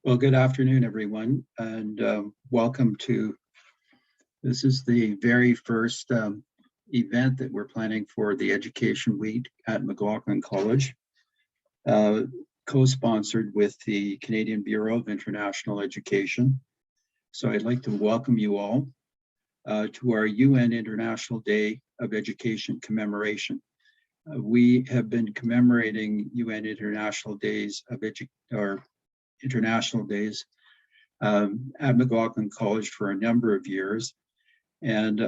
Well, good afternoon, everyone, and welcome to, this is the very first event that we're planning for the Education Week at McLaughin College, co-sponsored with the Canadian Bureau of International Education. So I'd like to welcome you all to our UN International Day of Education commemoration. We have been commemorating UN International Days of International Days at McLaughin College for a number of years. And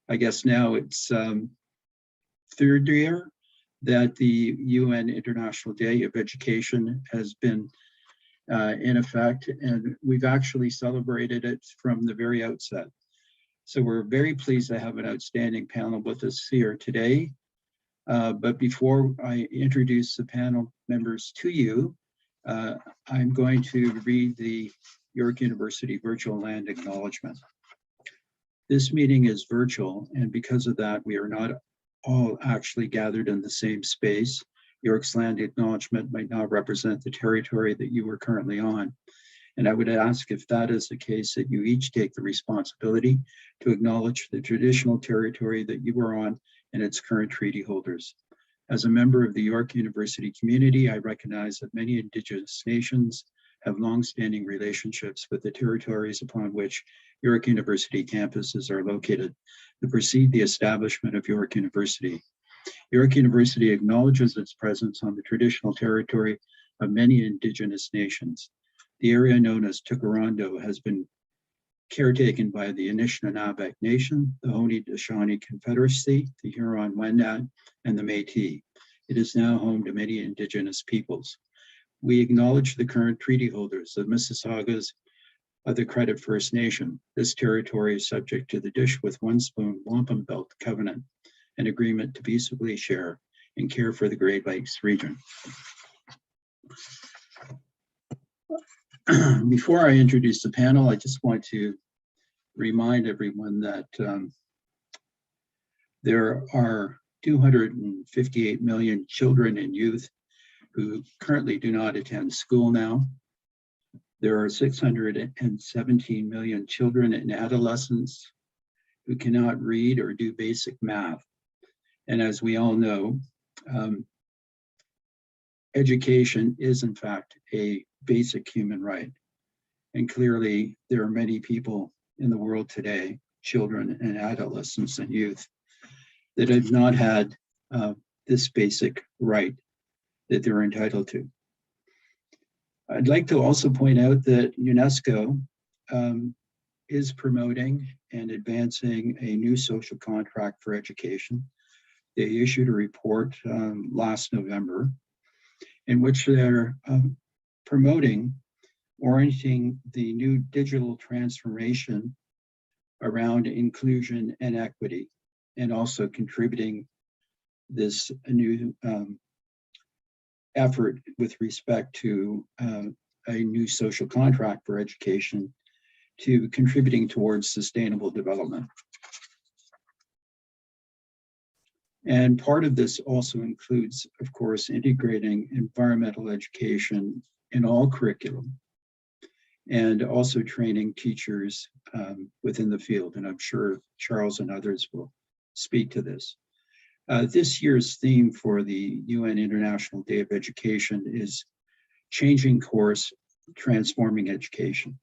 I guess now it's third year that the UN International Day of Education has been in effect, and we've actually celebrated it from the very outset. So we're very pleased to have an outstanding panel with us here today. But before I introduce the panel members to you, I'm going to read the York University Virtual Land Acknowledgement. This meeting is virtual, and because of that, we are not all actually gathered in the same space. York's land acknowledgement might not represent the territory that you are currently on. And I would ask, if that is the case, that you each take the responsibility to acknowledge the traditional territory that you are on and its current treaty holders. As a member of the York University community, I recognize that many Indigenous nations have long-standing relationships with the territories upon which York University campuses are located that precede the establishment of York University. York University acknowledges its presence on the traditional territory of many Indigenous nations. The area known as Tookarondo has been caretaken by the Anishinaabe Nation, the Haudenosaunee Confederacy, the Huron-Wendat, and the Métis. It is now home to many Indigenous peoples. We acknowledge the current treaty holders, the Mississaugas of the Credit First Nation. This territory is subject to the Dish with One Spoon Wampum Belt Covenant, an agreement to peaceably share and care for the Great Lakes region. Before I introduce the panel, I just want to remind everyone that there are 258 million children and youth who currently do not attend school now. There are 617 million children and adolescents who cannot read or do basic math. And as we all know, education is in fact a basic human right. And clearly there are many people in the world today, children and adolescents and youth, that have not had this basic right that they're entitled to. I'd like to also point out that Unesco is promoting and advancing a new social contract for education. They issued a report last November in which they're promoting, orienting the new digital transformation around inclusion and equity, and also contributing this new effort with respect to a new social contract for education to contributing towards sustainable development. And part of this also includes, of course, integrating environmental education in all curriculum, and also training teachers within the field. And I'm sure Charles and others will speak to this. This year's theme for the UN International Day of Education is Changing Course, Transforming Education.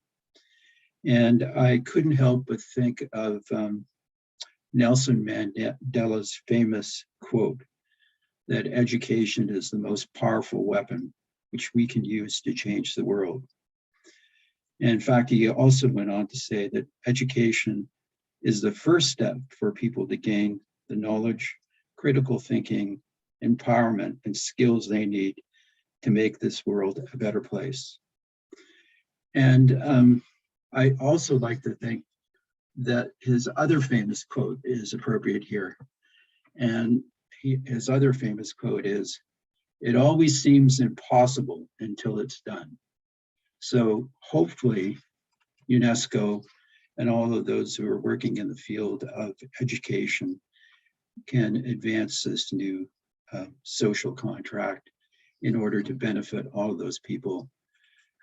And I couldn't help but think of Nelson Mandela's famous quote that education is the most powerful weapon which we can use to change the world. And in fact, he also went on to say that education is the first step for people to gain the knowledge, critical thinking, empowerment, and skills they need to make this world a better place. And I also like to think that his other famous quote is appropriate here. And his other famous quote is, "It always seems impossible until it's done." So hopefully UNESCO and all of those who are working in the field of education can advance this new social contract in order to benefit all of those people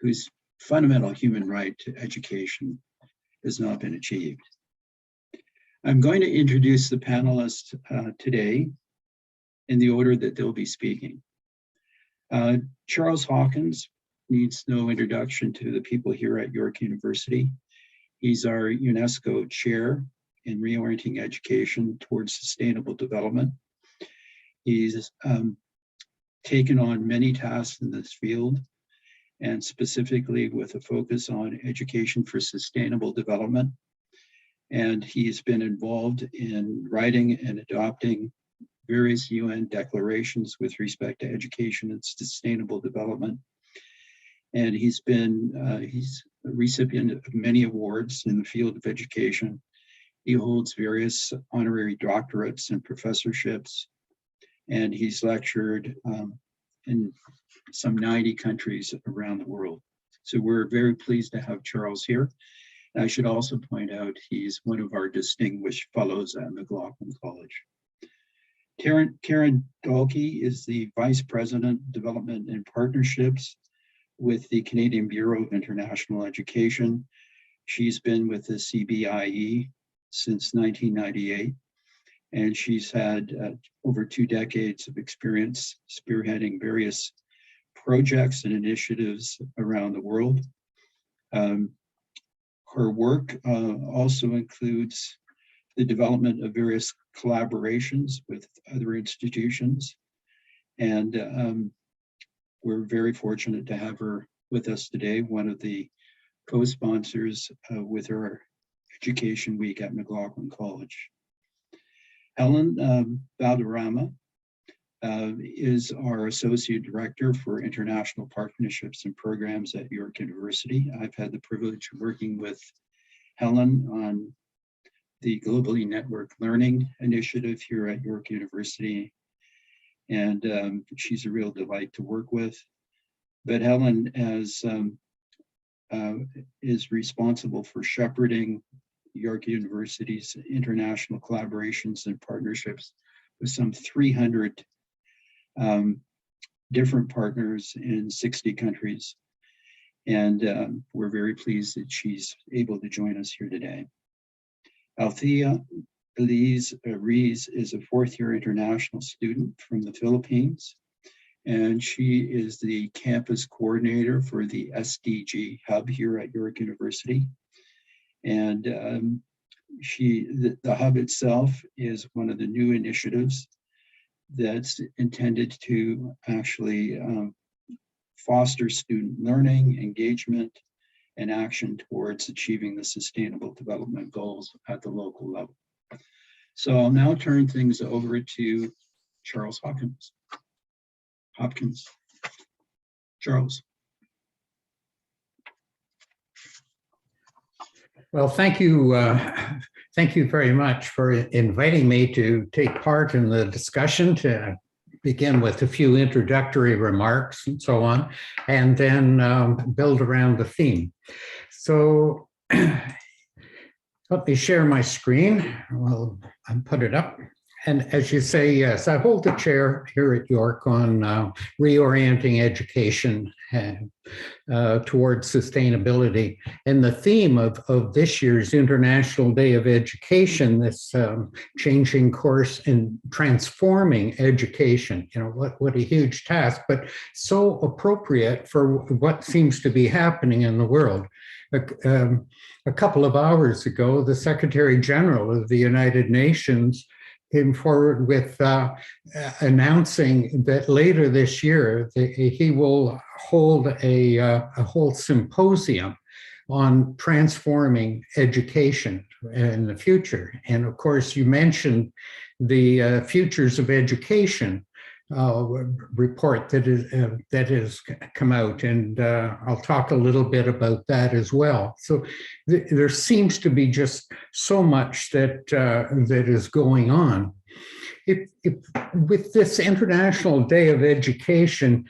whose fundamental human right to education has not been achieved. I'm going to introduce the panelists today in the order that they'll be speaking. Charles Hawkins needs no introduction to the people here at York University. He's our UNESCO chair in reorienting education towards sustainable development. He's taken on many tasks in this field, and specifically with a focus on education for sustainable development. And he's been involved in writing and adopting various UN declarations with respect to education and sustainable development. And he's a recipient of many awards in the field of education. He holds various honorary doctorates and professorships, and he's lectured in some 90 countries around the world. So we're very pleased to have Charles here. And I should also point out he's one of our distinguished fellows at McLaughin College. Karen Dalke is the Vice President, Development and Partnerships with the Canadian Bureau of International Education. She's been with the CBIE since 1998, and she's had over 2 decades of experience spearheading various projects and initiatives around the world. Her work also includes the development of various collaborations with other institutions. And we're very fortunate to have her with us today, one of the co-sponsors with our Education Week at McLaughin College. Helen Valderrama is our Associate Director for International Partnerships and Programs at York University. I've had the privilege of working with Helen on the Globally Networked Learning Initiative here at York University. And she's a real delight to work with. But Helen is responsible for shepherding York University's international collaborations and partnerships with some 300 different partners in 60 countries. And we're very pleased that she's able to join us here today. Althea Elise Rees is a 4th-year international student from the Philippines, and she is the campus coordinator for the SDG Hub here at York University. And the hub itself is one of the new initiatives that's intended to actually foster student learning, engagement, and action towards achieving the sustainable development goals at the local level. So I'll now turn things over to Charles Hopkins. Charles. Well, thank you very much for inviting me to take part in the discussion, to begin with a few introductory remarks and so on, and then build around the theme. So let me share my screen. Well, I'll put it up. And as you say, yes, I hold the chair here at York on reorienting education towards sustainability. And the theme of this year's International Day of Education, this changing course and transforming education, you know, what a huge task, but so appropriate for what seems to be happening in the world. A couple of hours ago, the Secretary General of the United Nations came forward with announcing that later this year he will hold a whole symposium on transforming education in the future. And of course, you mentioned the Futures of Education report that has come out, and I'll talk a little bit about that as well. So there seems to be just so much that is going on. With this International Day of Education,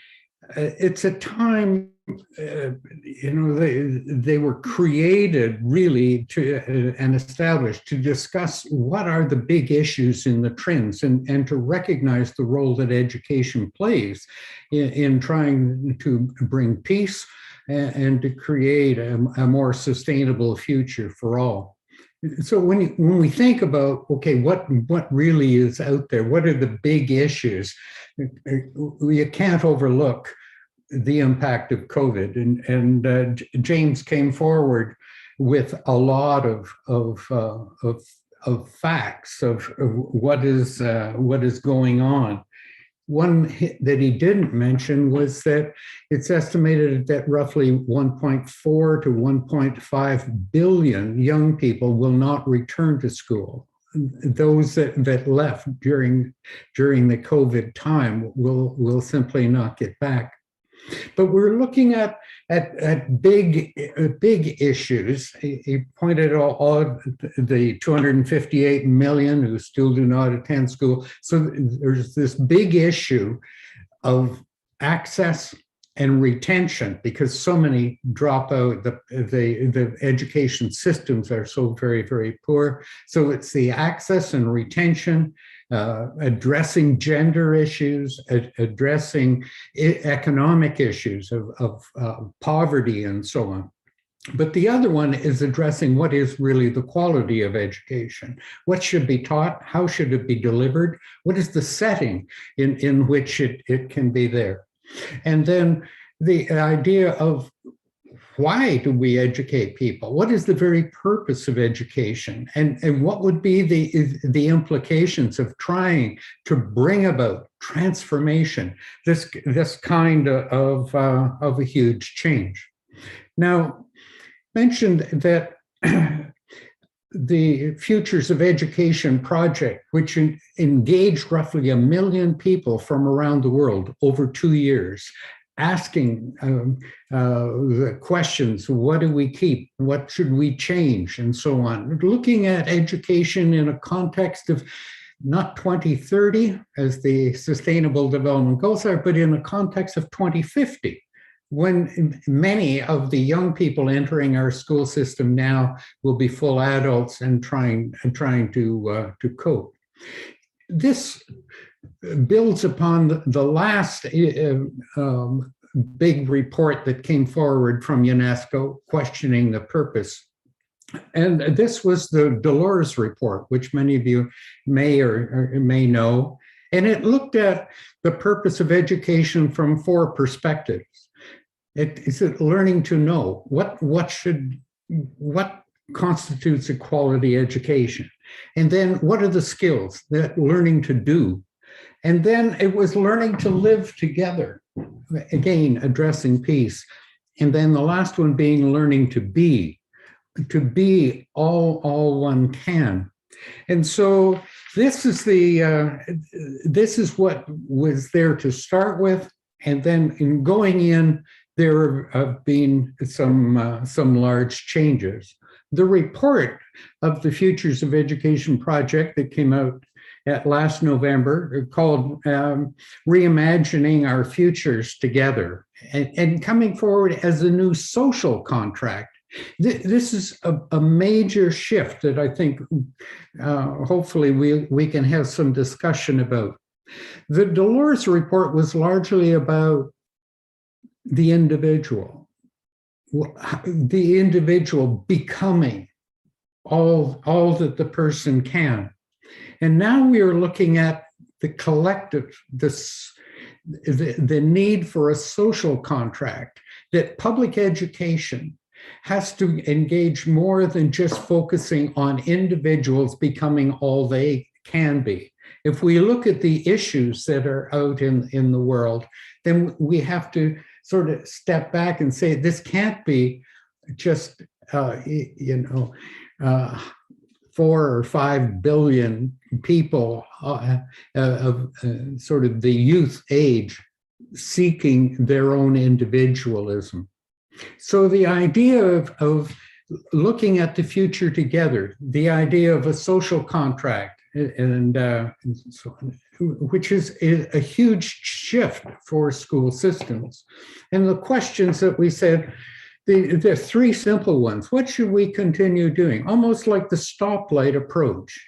it's a time, they were created really to and established to discuss what are the big issues in the trends and to recognize the role that education plays in trying to bring peace and to create a more sustainable future for all. So when we think about, okay, what really is out there, what are the big issues, you can't overlook the impact of COVID. And James came forward with a lot of facts of what is going on. One that he didn't mention was that it's estimated that roughly 1.4 to 1.5 billion young people will not return to school. Those that left during the COVID time will simply not get back. But we're looking at big issues. He pointed out the 258 million who still do not attend school. So there's this big issue of access and retention because so many drop out. The education systems are so very, very poor. So it's the access and retention, addressing gender issues, addressing economic issues of poverty and so on. But the other one is addressing what is really the quality of education. What should be taught? How should it be delivered? What is the setting in which it can be there? And then the idea of why do we educate people? What is the very purpose of education? And what would be the implications of trying to bring about transformation, this kind of a huge change? Now, mentioned that the Futures of Education project, which engaged roughly 1 million people from around the world over 2 years, asking the questions, what do we keep? What should we change? And so on. Looking at education in a context of not 2030 as the Sustainable Development Goals are, but in a context of 2050, when many of the young people entering our school system now will be full adults and trying to cope. This builds upon the last big report that came forward from UNESCO questioning the purpose. And this was the Dolores Report, which many of you may or may know. And it looked at the purpose of education from 4 perspectives. Is it learning to know? What constitutes a quality education? And then what are the skills that learning to do? And then it was learning to live together, again, addressing peace. And then the last one being learning to be all one can. And so this is what was there to start with. And then in going in, there have been some large changes. The report of the Futures of Education project that came out last November called Reimagining Our Futures Together and coming forward as a new social contract. This is a major shift that I think hopefully we can have some discussion about. The Dolores Report was largely about the individual becoming all that the person can. And now we are looking at the collective, the need for a social contract, that public education has to engage more than just focusing on individuals becoming all they can be. If we look at the issues that are out in the world, then we have to sort of step back and say, this can't be just, 4 or 5 billion people of sort of the youth age seeking their own individualism. So the idea of looking at the future together, the idea of a social contract, and so which is a huge shift for school systems. And the questions that we said, the three simple ones. What should we continue doing? Almost like the stoplight approach,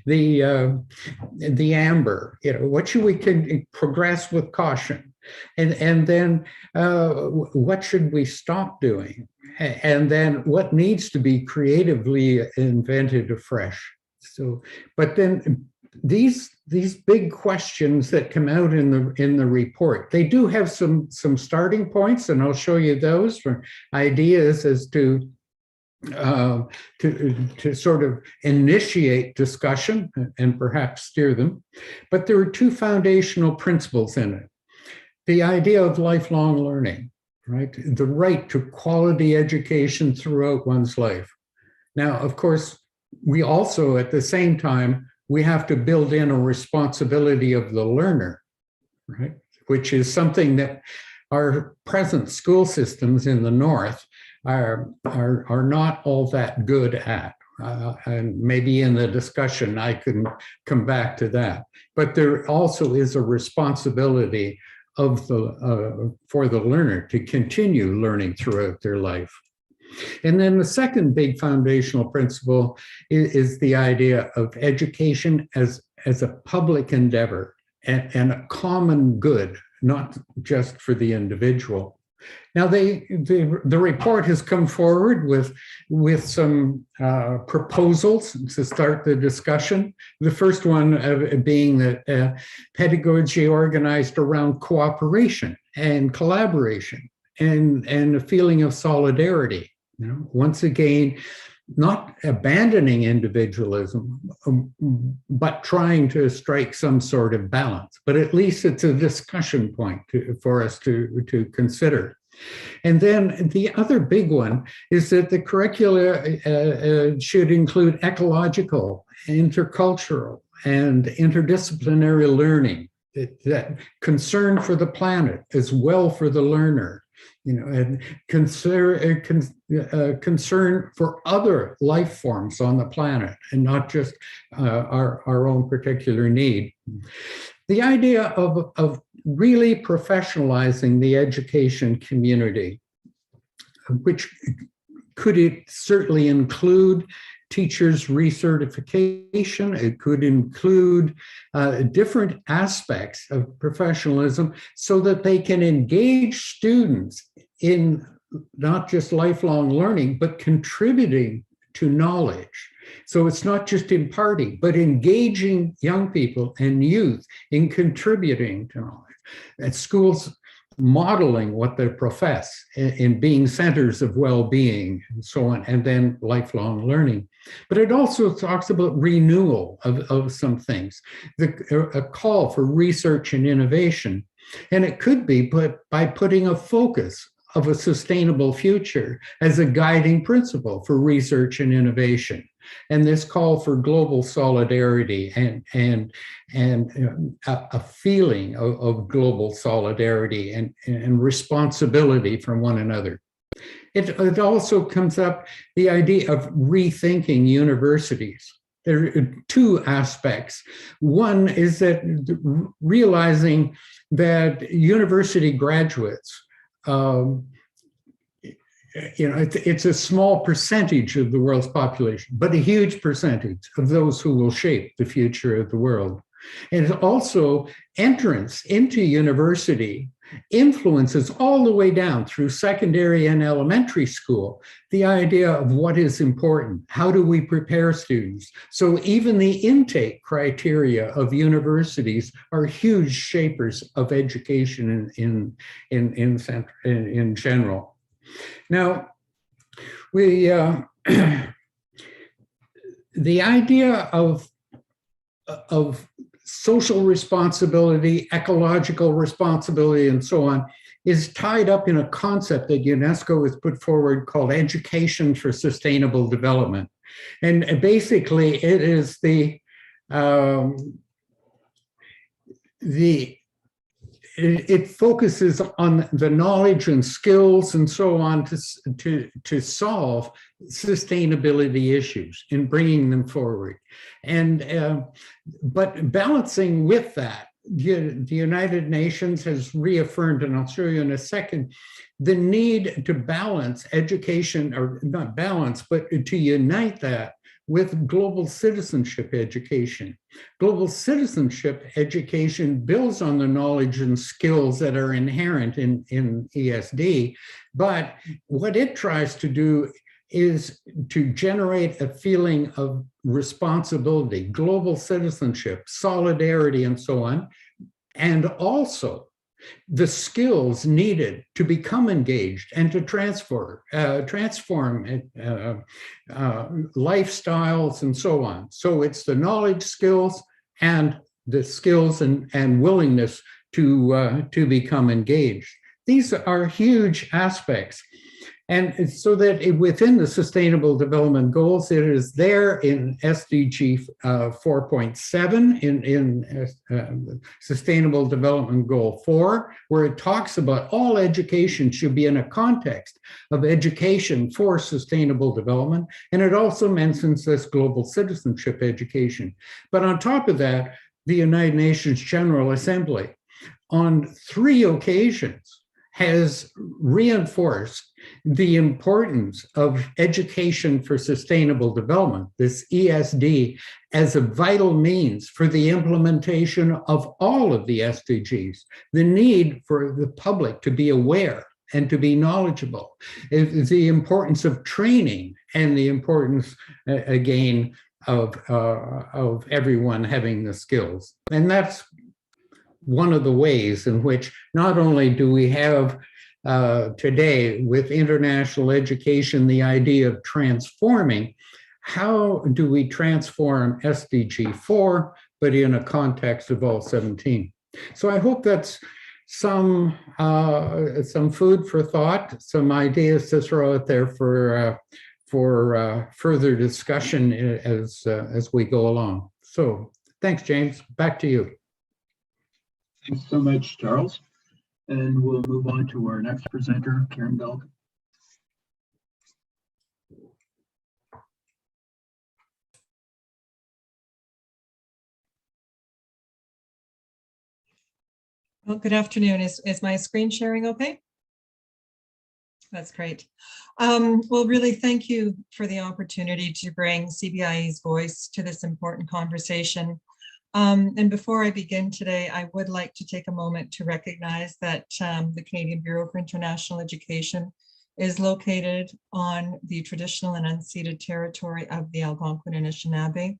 the amber. What should we progress with caution, and then what should we stop doing, and then what needs to be creatively invented afresh. So, but then these big questions that come out in the report, they do have some starting points, and I'll show you those for ideas as to sort of initiate discussion and perhaps steer them. But there are two foundational principles in it. The idea of lifelong learning, right? The right to quality education throughout one's life. Now, of course, we also, at the same time, we have to build in a responsibility of the learner, right? Which is something that our present school systems in the North are not all that good at. And maybe in the discussion, I can come back to that. But there also is a responsibility of for the learner to continue learning throughout their life. And then the second big foundational principle is the idea of education as a public endeavor and a common good, not just for the individual. Now, the report has come forward with some proposals to start the discussion. The first one being that pedagogy organized around cooperation and collaboration and a feeling of solidarity. Once again, not abandoning individualism, but trying to strike some sort of balance. But at least it's a discussion point for us to consider. And then the other big one is that the curricula should include ecological, intercultural, and interdisciplinary learning, that concern for the planet as well for the learner. And concern for other life forms on the planet and not just our own particular need. The idea of really professionalizing the education community, which could certainly include teachers' recertification. It could include different aspects of professionalism so that they can engage students in not just lifelong learning, but contributing to knowledge. So it's not just imparting, but engaging young people and youth in contributing to knowledge. At schools, modeling what they profess in being centers of well-being and so on, and then lifelong learning. But it also talks about renewal of some things, a call for research and innovation. And it could be put by putting a focus of a sustainable future as a guiding principle for research and innovation. And this call for global solidarity and a feeling of global solidarity and responsibility for one another. It also comes up the idea of rethinking universities. There are two aspects. One is that realizing that university graduates, it's a small percentage of the world's population, but a huge percentage of those who will shape the future of the world. And also entrance into university influences all the way down through secondary and elementary school, the idea of what is important. How do we prepare students? So even the intake criteria of universities are huge shapers of education in general. Now, the idea of social responsibility, ecological responsibility, and so on is tied up in a concept that UNESCO has put forward called education for sustainable development. And basically it is it focuses on the knowledge and skills and so on to solve sustainability issues and bringing them forward. And but balancing with that, the United Nations has reaffirmed, and I'll show you in a second, the need to balance education, or not balance, but to unite that with global citizenship education. Global citizenship education builds on the knowledge and skills that are inherent in ESD, but what it tries to do is to generate a feeling of responsibility, global citizenship, solidarity, and so on, and also the skills needed to become engaged and to transform lifestyles and so on. So it's the knowledge, skills, and the skills and willingness to become engaged. These are huge aspects. And so that within the Sustainable Development Goals, it is there in SDG 4.7, in Sustainable Development Goal 4, where it talks about all education should be in a context of education for sustainable development. And it also mentions this global citizenship education. But on top of that, the United Nations General Assembly, on 3 occasions, has reinforced the importance of education for sustainable development, this ESD, as a vital means for the implementation of all of the SDGs, the need for the public to be aware and to be knowledgeable, the importance of training, and the importance, again, of everyone having the skills. And that's one of the ways in which not only do we have today with international education the idea of transforming, how do we transform SDG 4, but in a context of all 17? So I hope that's some food for thought, some ideas to throw out there for further discussion as we go along. So thanks, James. Back to you. Thanks so much, Charles. And we'll move on to our next presenter, Karen Belk. Well, good afternoon. Is my screen sharing okay? That's great. Well, really, thank you for the opportunity to bring CBIE's voice to this important conversation. And before I begin today, I would like to take a moment to recognize that the Canadian Bureau for International Education is located on the traditional and unceded territory of the Algonquin and Anishinaabe.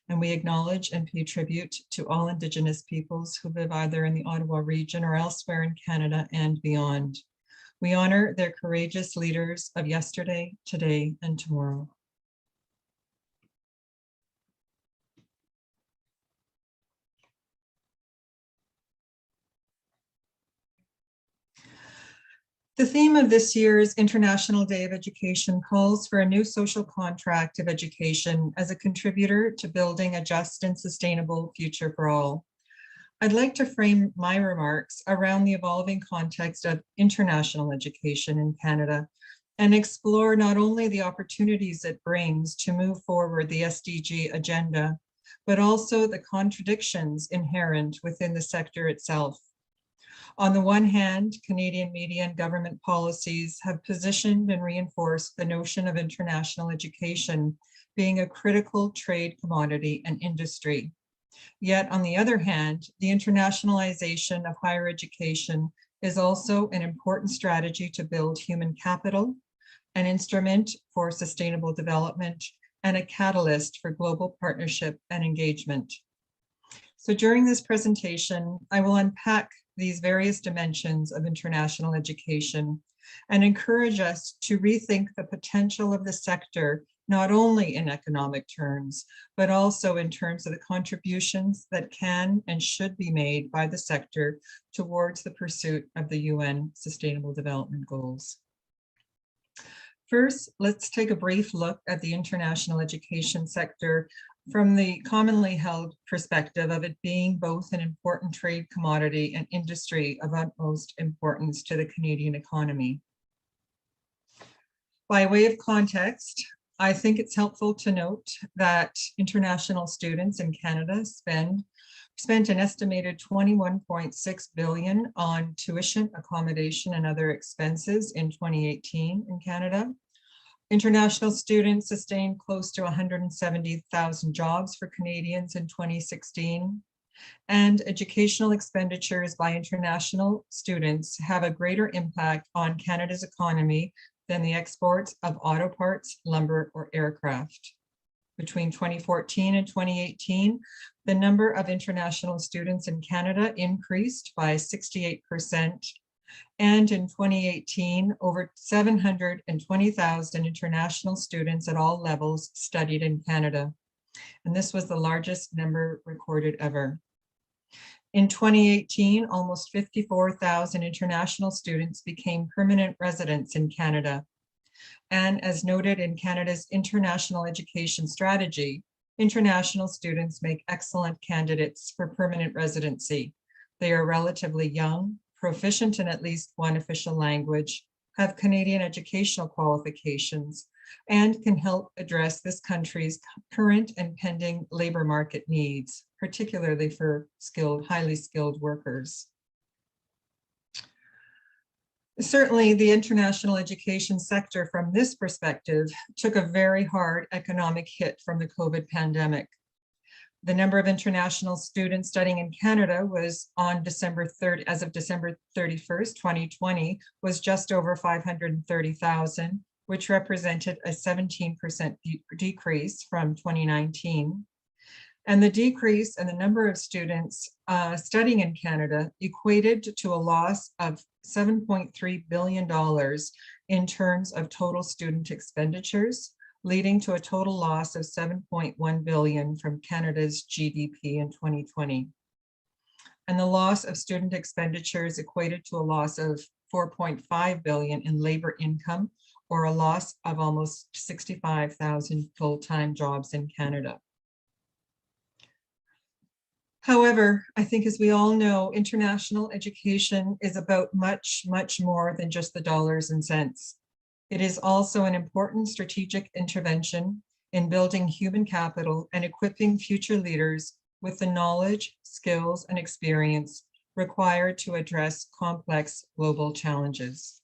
And we acknowledge and pay tribute to all Indigenous peoples who live either in the Ottawa region or elsewhere in Canada and beyond. We honor their courageous leaders of yesterday, today, and tomorrow. The theme of this year's International Day of Education calls for a new social contract of education as a contributor to building a just and sustainable future for all. I'd like to frame my remarks around the evolving context of international education in Canada and explore not only the opportunities it brings to move forward the SDG agenda, but also the contradictions inherent within the sector itself. On the one hand, Canadian media and government policies have positioned and reinforced the notion of international education being a critical trade commodity and industry. Yet, on the other hand, the internationalization of higher education is also an important strategy to build human capital, an instrument for sustainable development, and a catalyst for global partnership and engagement. So during this presentation, I will unpack these various dimensions of international education and encourage us to rethink the potential of the sector, not only in economic terms, but also in terms of the contributions that can and should be made by the sector towards the pursuit of the UN Sustainable Development Goals. First, let's take a brief look at the international education sector from the commonly held perspective of it being both an important trade commodity and industry of utmost importance to the Canadian economy. By way of context, I think it's helpful to note that international students in Canada spent an estimated $21.6 billion on tuition, accommodation, and other expenses in 2018 in Canada. International students sustained close to 170,000 jobs for Canadians in 2016. And educational expenditures by international students have a greater impact on Canada's economy than the exports of auto parts, lumber, or aircraft. Between 2014 and 2018, the number of international students in Canada increased by 68%. And in 2018, over 720,000 international students at all levels studied in Canada. And this was the largest number recorded ever. In 2018, almost 54,000 international students became permanent residents in Canada. And as noted in Canada's International Education Strategy, international students make excellent candidates for permanent residency. They are relatively young, proficient in at least one official language, have Canadian educational qualifications, and can help address this country's current and pending labor market needs, particularly for highly skilled workers. Certainly, the international education sector from this perspective took a very hard economic hit from the COVID pandemic. The number of international students studying in Canada was on as of December 31st, 2020, was just over 530,000, which represented a 17% decrease from 2019. And the decrease in the number of students studying in Canada equated to a loss of $7.3 billion in terms of total student expenditures, leading to a total loss of $7.1 billion from Canada's GDP in 2020. And the loss of student expenditures equated to a loss of $4.5 billion in labor income, or a loss of almost 65,000 full-time jobs in Canada. However, I think, as we all know, international education is about much, much more than just the dollars and cents. It is also an important strategic intervention in building human capital and equipping future leaders with the knowledge, skills, and experience required to address complex global challenges.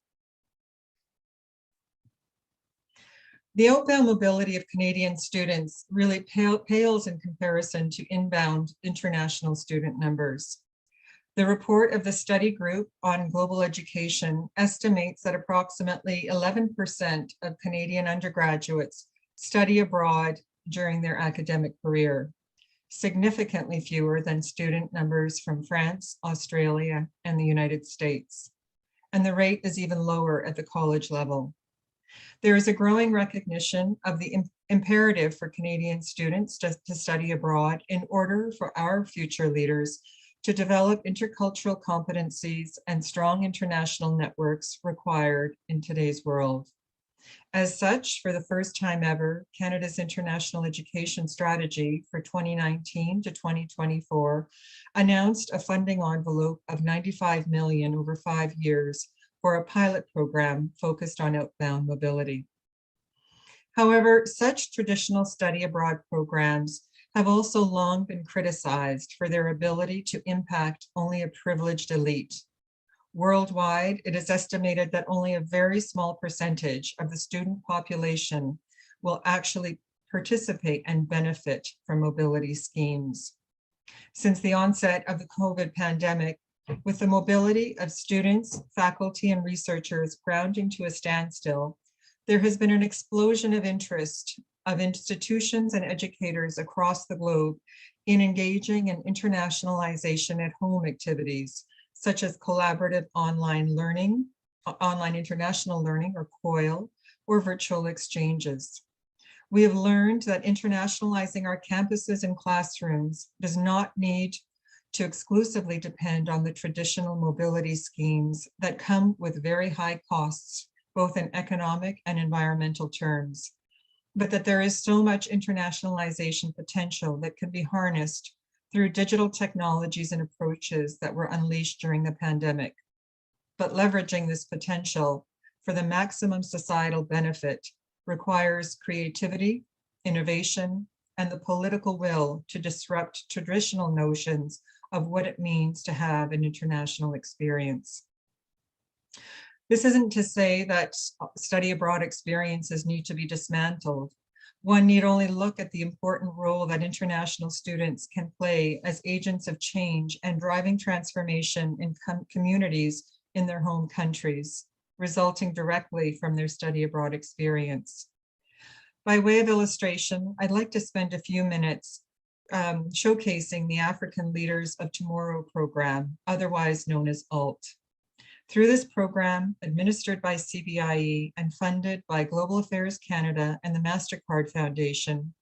The outbound mobility of Canadian students really pales in comparison to inbound international student numbers. The report of the study group on global education estimates that approximately 11% of Canadian undergraduates study abroad during their academic career, significantly fewer than student numbers from France, Australia, and the United States. And the rate is even lower at the college level. There is a growing recognition of the imperative for Canadian students to study abroad in order for our future leaders to develop intercultural competencies and strong international networks required in today's world. As such, for the first time ever, Canada's International Education Strategy for 2019 to 2024 announced a funding envelope of $95 million over 5 years for a pilot program focused on outbound mobility. However, such traditional study abroad programs have also long been criticized for their ability to impact only a privileged elite. Worldwide, it is estimated that only a very small percentage of the student population will actually participate and benefit from mobility schemes. Since the onset of the COVID pandemic, with the mobility of students, faculty, and researchers grounding to a standstill, there has been an explosion of interest of institutions and educators across the globe in engaging in internationalization at home activities, such as collaborative online learning, online international learning, or COIL, or virtual exchanges. We have learned that internationalizing our campuses and classrooms does not need to exclusively depend on the traditional mobility schemes that come with very high costs, both in economic and environmental terms. but that there is so much internationalization potential that can be harnessed through digital technologies and approaches that were unleashed during the pandemic. But leveraging this potential for the maximum societal benefit requires creativity, innovation, and the political will to disrupt traditional notions of what it means to have an international experience. This isn't to say that study abroad experiences need to be dismantled. One need only look at the important role that international students can play as agents of change and driving transformation in communities in their home countries, resulting directly from their study abroad experience. By way of illustration, I'd like to spend a few minutes showcasing the African Leaders of Tomorrow program, otherwise known as ALT. Through this program, administered by CBIE and funded by Global Affairs Canada and the MasterCard Foundation,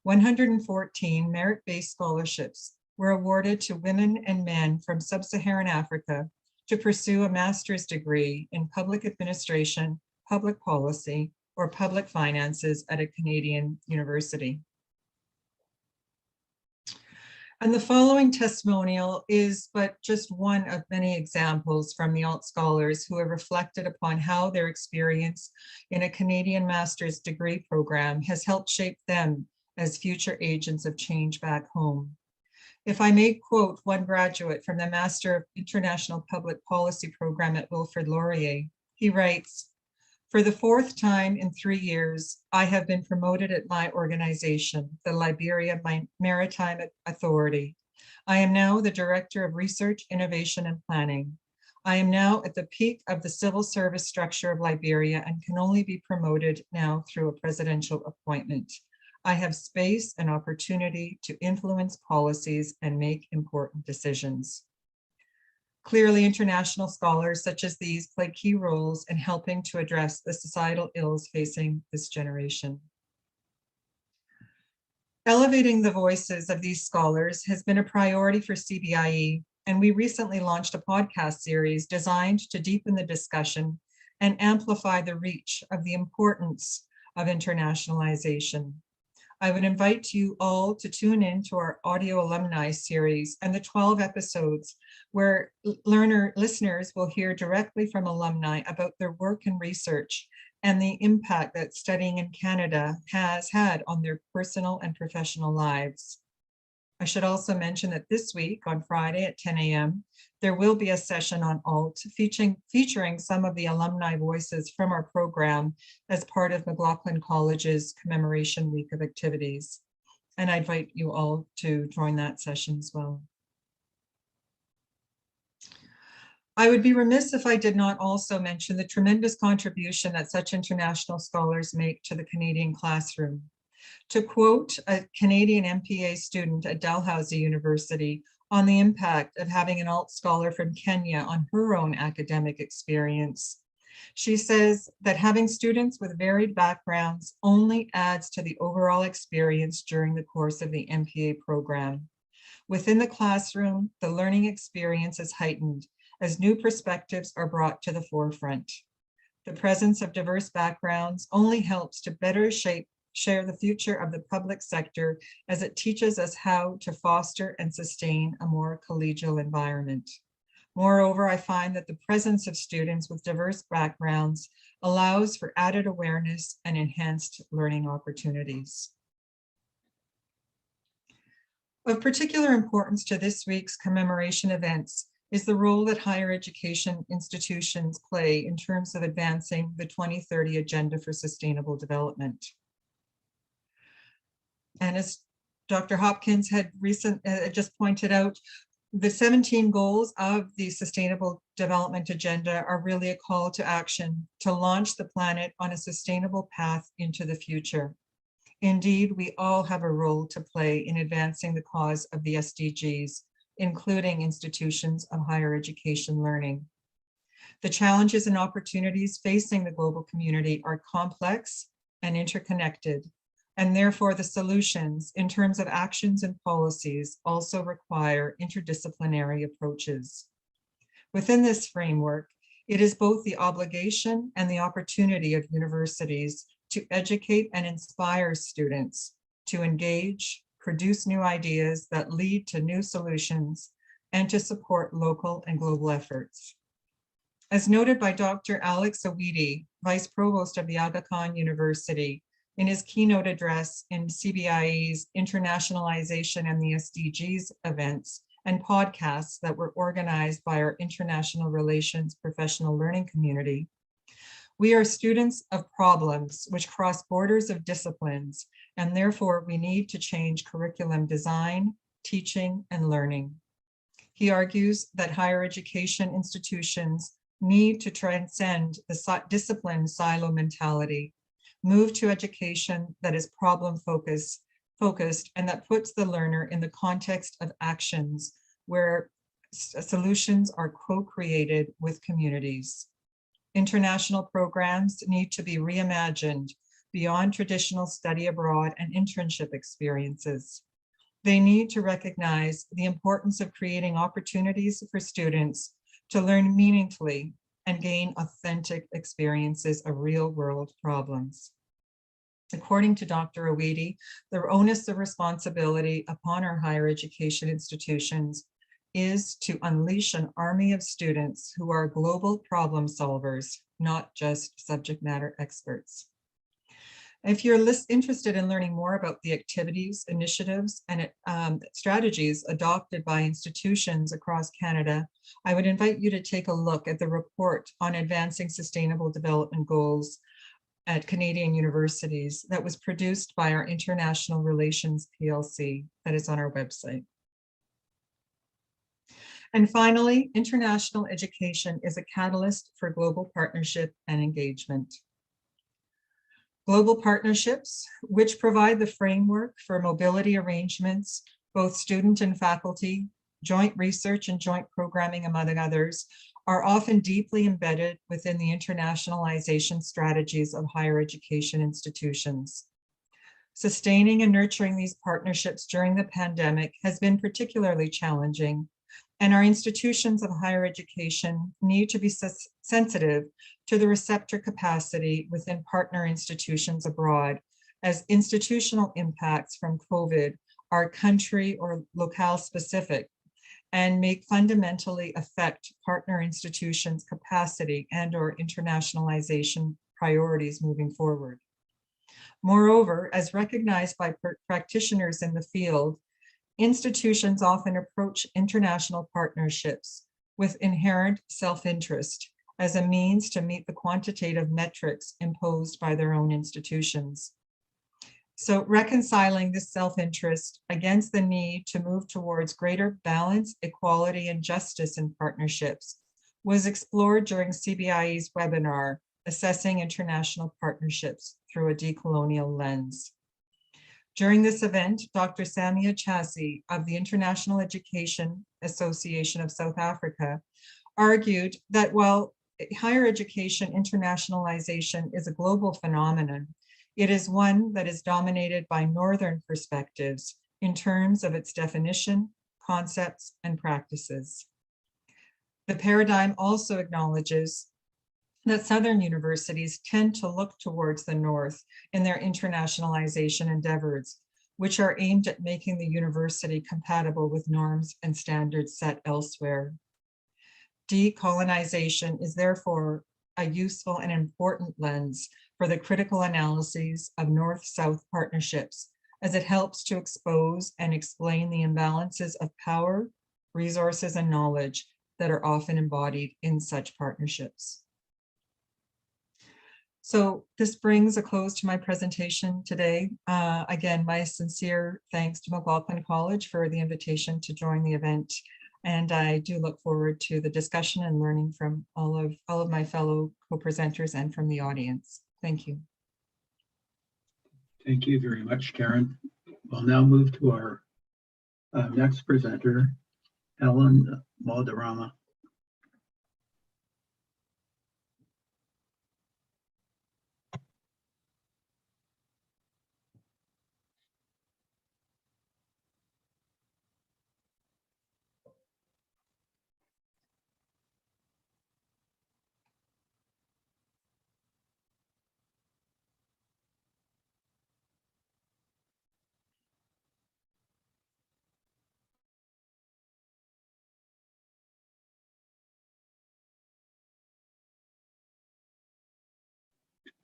114 merit-based scholarships were awarded to women and men from sub-Saharan Africa to pursue a master's degree in public administration, public policy, or public finances at a Canadian university. And the following testimonial is but just one of many examples from the ALT scholars who have reflected upon how their experience in a Canadian master's degree program has helped shape them as future agents of change back home. If I may quote one graduate from the Master of International Public Policy program at Wilfrid Laurier, he writes, "For the fourth time in 3 years, I have been promoted at my organization, the Liberia Maritime Authority. I am now the Director of Research, Innovation, and Planning. I am now at the peak of the civil service structure of Liberia and can only be promoted now through a presidential appointment. I have space and opportunity to influence policies and make important decisions." Clearly, international scholars such as these play key roles in helping to address the societal ills facing this generation. Elevating the voices of these scholars has been a priority for CBIE, and we recently launched a podcast series designed to deepen the discussion and amplify the reach of the importance of internationalization. I would invite you all to tune in to our audio alumni series and the 12 episodes where listeners will hear directly from alumni about their work and research and the impact that studying in Canada has had on their personal and professional lives. I should also mention that this week on Friday at 10 a.m., there will be a session on ALT featuring some of the alumni voices from our program as part of McLaughin College's Commemoration Week of activities. And I invite you all to join that session as well. I would be remiss if I did not also mention the tremendous contribution that such international scholars make to the Canadian classroom. To quote a Canadian MPA student at Dalhousie University on the impact of having an ALT scholar from Kenya on her own academic experience, she says that having students with varied backgrounds only adds to the overall experience during the course of the MPA program. Within the classroom, the learning experience is heightened as new perspectives are brought to the forefront. The presence of diverse backgrounds only helps to better share the future of the public sector as it teaches us how to foster and sustain a more collegial environment. Moreover, I find that the presence of students with diverse backgrounds allows for added awareness and enhanced learning opportunities. Of particular importance to this week's commemoration events is the role that higher education institutions play in terms of advancing the 2030 Agenda for Sustainable Development. And as Dr. Hopkins had just pointed out, the 17 goals of the Sustainable Development Agenda are really a call to action to launch the planet on a sustainable path into the future. Indeed, we all have a role to play in advancing the cause of the SDGs, including institutions of higher education learning. The challenges and opportunities facing the global community are complex and interconnected, and therefore the solutions in terms of actions and policies also require interdisciplinary approaches. Within this framework, it is both the obligation and the opportunity of universities to educate and inspire students to engage, produce new ideas that lead to new solutions, and to support local and global efforts. As noted by Dr. Alex Awidi, Vice Provost of the Aga Khan University, in his keynote address in CBIE's Internationalization and the SDGs events and podcasts that were organized by our International Relations Professional Learning Community, we are students of problems which cross borders of disciplines, and therefore we need to change curriculum design, teaching, and learning. He argues that higher education institutions need to transcend the discipline silo mentality, move to education that is problem focused, and that puts the learner in the context of actions where solutions are co-created with communities. International programs need to be reimagined beyond traditional study abroad and internship experiences. They need to recognize the importance of creating opportunities for students to learn meaningfully and gain authentic experiences of real-world problems. According to Dr. Awidi, the onus of responsibility upon our higher education institutions is to unleash an army of students who are global problem solvers, not just subject matter experts. If you're interested in learning more about the activities, initiatives, and strategies adopted by institutions across Canada, I would invite you to take a look at the report on advancing sustainable development goals at Canadian universities that was produced by our International Relations PLC that is on our website. And finally, international education is a catalyst for global partnership and engagement. Global partnerships, which provide the framework for mobility arrangements, both student and faculty, joint research and joint programming, among others, are often deeply embedded within the internationalization strategies of higher education institutions. Sustaining and nurturing these partnerships during the pandemic has been particularly challenging, and our institutions of higher education need to be sensitive to the receptor capacity within partner institutions abroad, as institutional impacts from COVID are country or locale specific and may fundamentally affect partner institutions' capacity and or internationalization priorities moving forward. Moreover, as recognized by practitioners in the field, institutions often approach international partnerships with inherent self-interest as a means to meet the quantitative metrics imposed by their own institutions. So reconciling this self-interest against the need to move towards greater balance, equality, and justice in partnerships was explored during CBIE's webinar, Assessing International Partnerships Through a Decolonial Lens. During this event, Dr. Samia Chassi of the International Education Association of South Africa argued that while higher education internationalization is a global phenomenon, it is one that is dominated by Northern perspectives in terms of its definition, concepts, and practices. The paradigm also acknowledges that Southern universities tend to look towards the North in their internationalization endeavors, which are aimed at making the university compatible with norms and standards set elsewhere. Decolonization is therefore a useful and important lens for the critical analyses of North-South partnerships, as it helps to expose and explain the imbalances of power, resources, and knowledge that are often embodied in such partnerships. So this brings a close to my presentation today. Again, my sincere thanks to McLaughin College for the invitation to join the event. And I do look forward to the discussion and learning from all of my fellow co-presenters and from the audience. Thank you. Thank you very much, Karen. We'll now move to our next presenter, Helen Maldarama.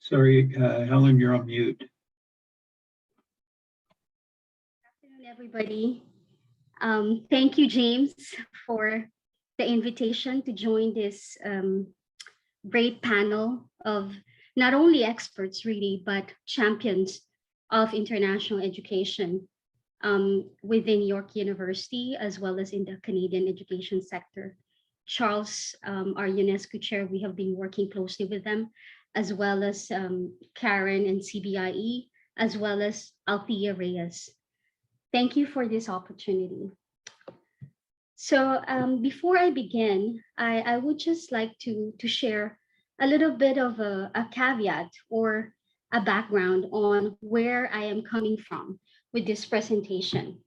Sorry, Helen, you're on mute. Good afternoon, everybody. Thank you, James, for the invitation to join this great panel of not only experts, really, but champions of international education within York University, as well as in the Canadian education sector. Charles, our UNESCO chair, we have been working closely with them, as well as Karen and CBIE, as well as Althea Reyes. Thank you for this opportunity. So before I begin, I would just like to share a little bit of a caveat or a background on where I am coming from with this presentation.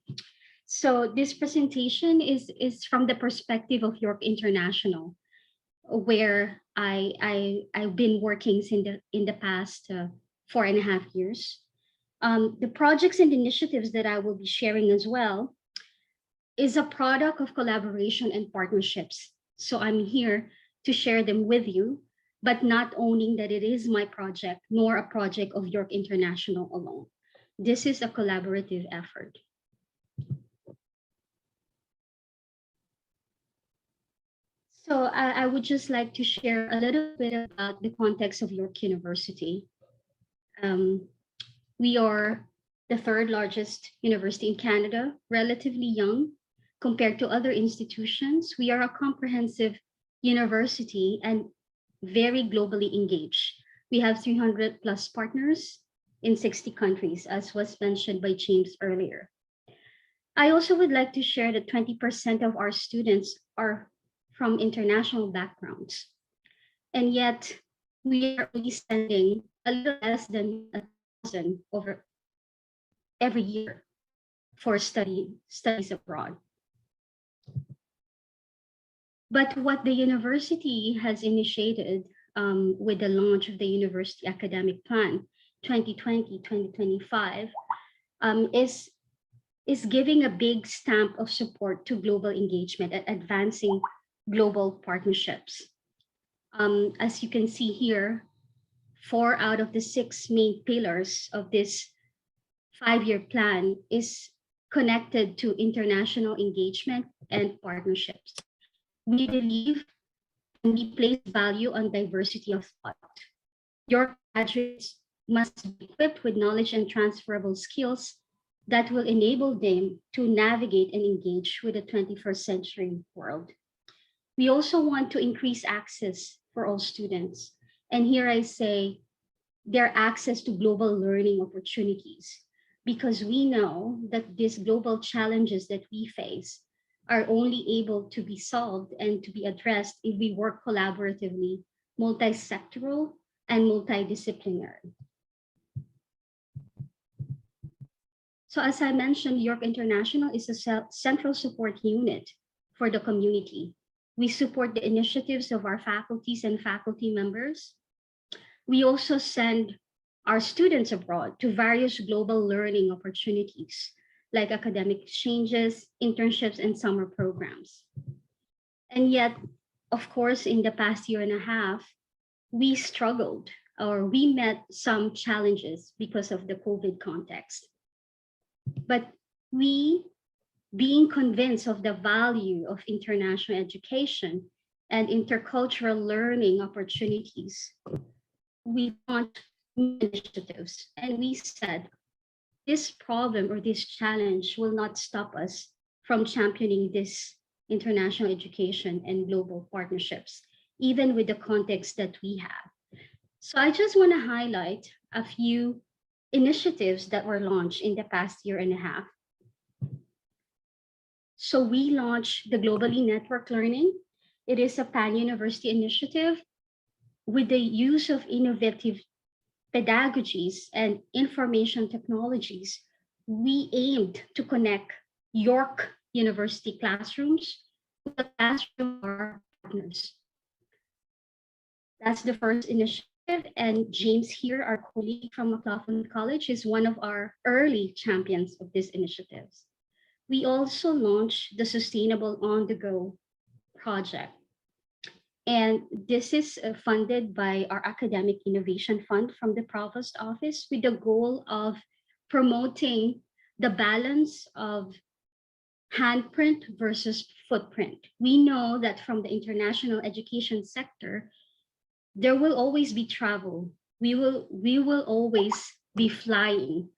So this presentation is from the perspective of York International, where I've been working in the past 4.5 years. The projects and initiatives that I will be sharing as well is a product of collaboration and partnerships. So I'm here to share them with you, but not owning that it is my project, nor a project of York International alone. This is a collaborative effort. So I would just like to share a little bit about the context of York University. We are the third largest university in Canada, relatively young compared to other institutions. We are a comprehensive university and very globally engaged. We have 300 plus partners in 60 countries, as was mentioned by James earlier. I also would like to share that 20% of our students are from international backgrounds. And yet we are only sending a little less than 1,000 over every year for studies abroad. But what the university has initiated with the launch of the University Academic Plan 2020-2025 is giving a big stamp of support to global engagement and advancing global partnerships. As you can see here, 4 out of the 6 main pillars of this 5-year plan is connected to international engagement and partnerships. We believe and we place value on diversity of thought. Your graduates must be equipped with knowledge and transferable skills that will enable them to navigate and engage with the 21st century world. We also want to increase access for all students. And here I say their access to global learning opportunities, because we know that these global challenges that we face are only able to be solved and to be addressed if we work collaboratively, multi-sectoral and multidisciplinary. So as I mentioned, York International is a central support unit for the community. We support the initiatives of our faculties and faculty members. We also send our students abroad to various global learning opportunities, like academic exchanges, internships, and summer programs. And yet, of course, in the past 1.5 years, we struggled or we met some challenges because of the COVID context. But we, being convinced of the value of international education and intercultural learning opportunities, we launched initiatives, and we said, this problem or this challenge will not stop us from championing this international education and global partnerships, even with the context that we have. So I just want to highlight a few initiatives that were launched in the past 1.5 years. So we launched the Globally Networked Learning. It is a pan-university initiative with the use of innovative pedagogies and information technologies. We aimed to connect York University classrooms with the classroom of our partners. That's the first initiative, and James here, our colleague from McLaughin College, is one of our early champions of these initiatives. We also launched the Sustainable On-the-Go project. And this is funded by our Academic Innovation Fund from the Provost Office with the goal of promoting the balance of handprint versus footprint. We know that from the international education sector, there will always be travel. We will always be flying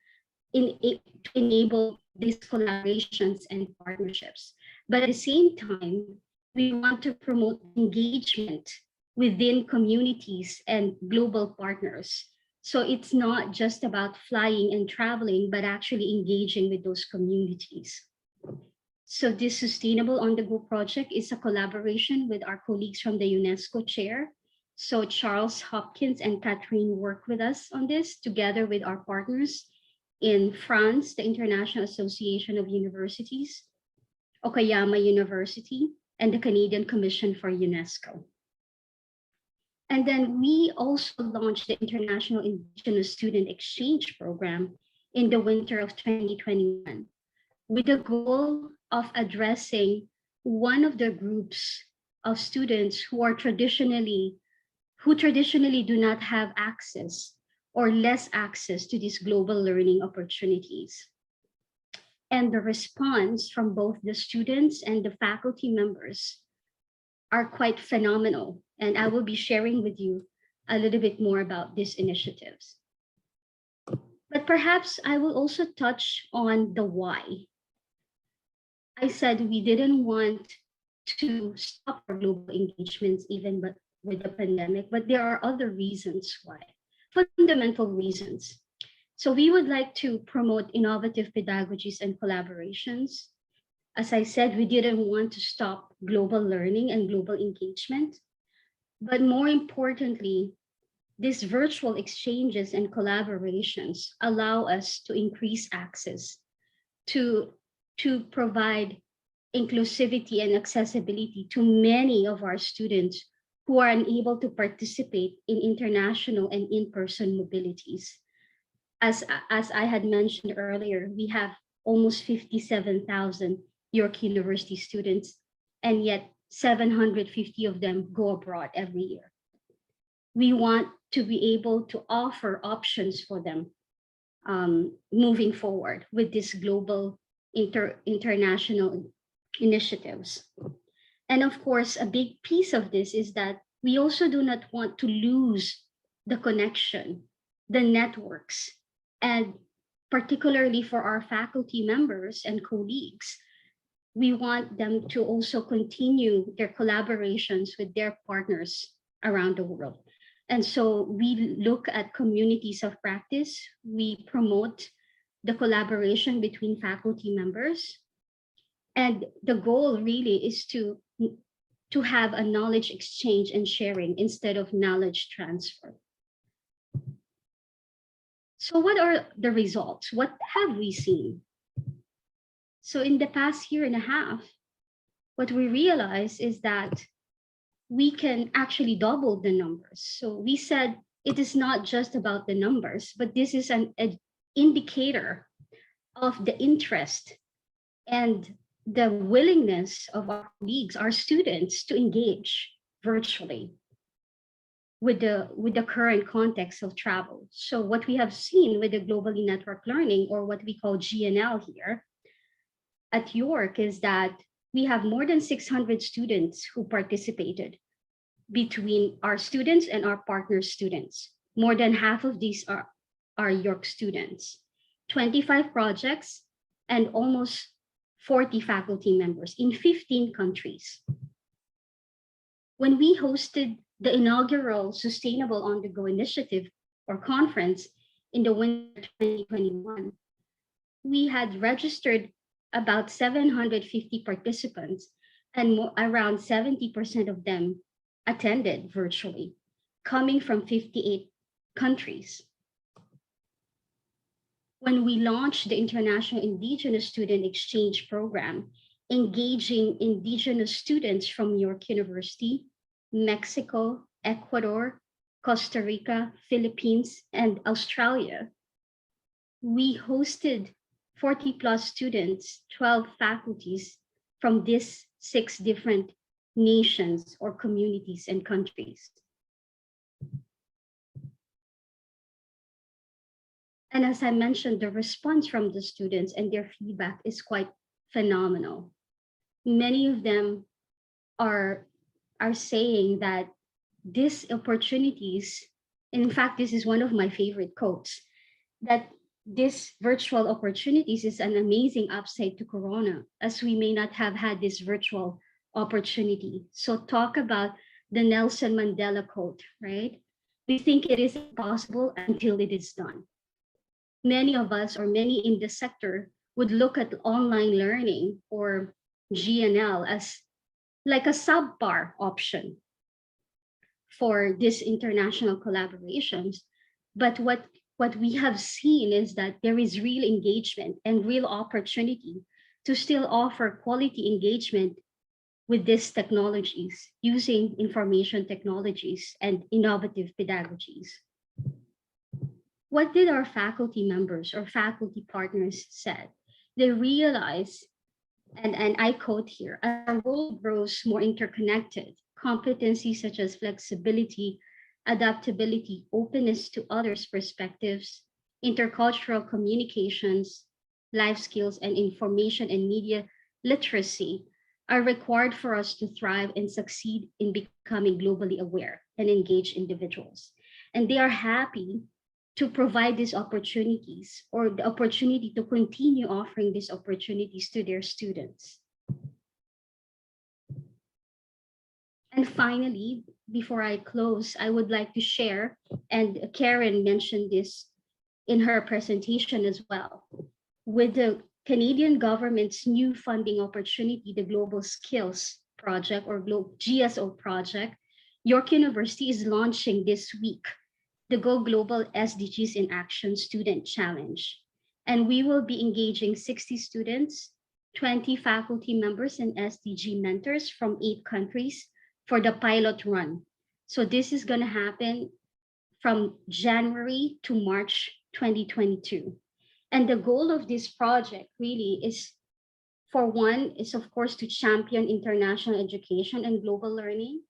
to enable these collaborations and partnerships. But at the same time, we want to promote engagement within communities and global partners. So it's not just about flying and traveling, but actually engaging with those communities. So this Sustainable on the Go project is a collaboration with our colleagues from the UNESCO chair. So Charles Hopkins and Catherine work with us on this together with our partners in France, the International Association of Universities, Okayama University, and the Canadian Commission for UNESCO. And then we also launched the International Indigenous Student Exchange Program in the winter of 2021 with the goal of addressing one of the groups of students who traditionally do not have access or less access to these global learning opportunities. And the response from both the students and the faculty members are quite phenomenal. And I will be sharing with you a little bit more about these initiatives. But perhaps I will also touch on the why. I said we didn't want to stop our global engagements even with the pandemic, but there are other reasons why, fundamental reasons. So we would like to promote innovative pedagogies and collaborations. As I said, we didn't want to stop global learning and global engagement, but more importantly, these virtual exchanges and collaborations allow us to increase access, to provide inclusivity and accessibility to many of our students who are unable to participate in international and in-person mobilities. As I had mentioned earlier, we have almost 57,000 York University students, and yet 750 of them go abroad every year. We want to be able to offer options for them moving forward with this global international initiatives. And of course, a big piece of this is that we also do not want to lose the connection, the networks, and particularly for our faculty members and colleagues, we want them to also continue their collaborations with their partners around the world. And so we look at communities of practice. We promote the collaboration between faculty members. And the goal really is to have a knowledge exchange and sharing instead of knowledge transfer. So what are the results? What have we seen? So in the past year and a half, what we realized is that we can actually double the numbers. So we said it is not just about the numbers, but this is an indicator of the interest and the willingness of our colleagues, our students, to engage virtually with the current context of travel. So what we have seen with the globally networked learning, or what we call GNL here at York, is that we have more than 600 students who participated between our students and our partner students. More than half of these are York students, 25 projects, and almost 40 faculty members in 15 countries. When we hosted the inaugural Sustainable on the Go initiative or conference in the winter 2021, we had registered about 750 participants, and around 70% of them attended virtually, coming from 58 countries. When we launched the International Indigenous Student Exchange Program, engaging Indigenous students from York University, Mexico, Ecuador, Costa Rica, Philippines, and Australia, we hosted 40 plus students, 12 faculties from these 6 different nations, or communities and countries. And as I mentioned, the response from the students and their feedback is quite phenomenal. Many of them are saying that these opportunities, in fact, this is one of my favorite quotes, that this virtual opportunities is an amazing upside to Corona, as we may not have had this virtual opportunity. So talk about the Nelson Mandela quote, right? We think it is impossible until it is done. Many of us, or many in the sector, would look at online learning or GNL as like a subpar option for these international collaborations. But what we have seen is that there is real engagement and real opportunity to still offer quality engagement with these technologies using information technologies and innovative pedagogies. What did our faculty members or faculty partners said? They realized, and I quote here, as our world grows more interconnected, competencies such as flexibility, adaptability, openness to others' perspectives, intercultural communications, life skills, and information and media literacy are required for us to thrive and succeed in becoming globally aware and engaged individuals. And they are happy to provide these opportunities, or the opportunity to continue offering these opportunities to their students. And finally, before I close, I would like to share, and Karen mentioned this in her presentation as well, with the Canadian government's new funding opportunity, the Global Skills Project or GSO project, York University is launching this week the Go Global SDGs in Action Student Challenge. And we will be engaging 60 students, 20 faculty members, and SDG mentors from 8 countries for the pilot run. So this is going to happen from January to March 2022. And the goal of this project really is, for one, is of course to champion international education and global learning.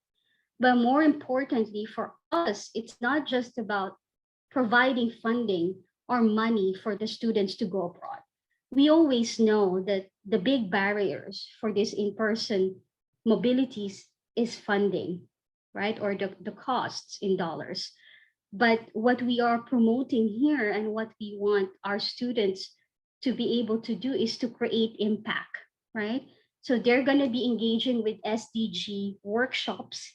But more importantly, for us, it's not just about providing funding or money for the students to go abroad. We always know that the big barriers for this in-person mobilities is funding, right? Or the costs in dollars. But what we are promoting here and what we want our students to be able to do is to create impact, right? So they're going to be engaging with SDG workshops,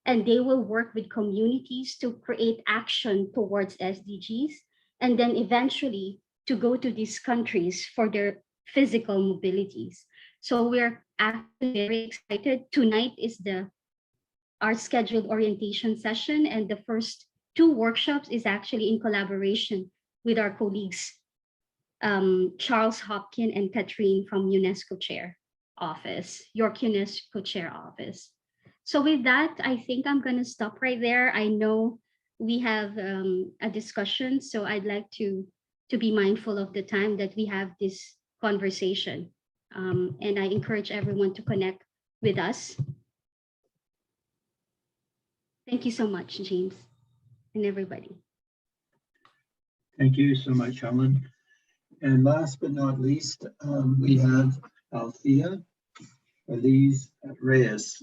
and they will work with communities to create action towards SDGs, and then eventually to go to these countries for their physical mobilities. So we're actually very excited. Tonight is our scheduled orientation session, and the first 2 workshops is actually in collaboration with our colleagues, Charles Hopkin and Katrine from UNESCO Chair Office, York UNESCO Chair Office. So with that, I think I'm going to stop right there. I know we have a discussion, so I'd like to be mindful of the time that we have this conversation. And I encourage everyone to connect with us. Thank you so much, James, and everybody. Thank you so much, Helen. And last but not least, we have Althea Elise Reyes.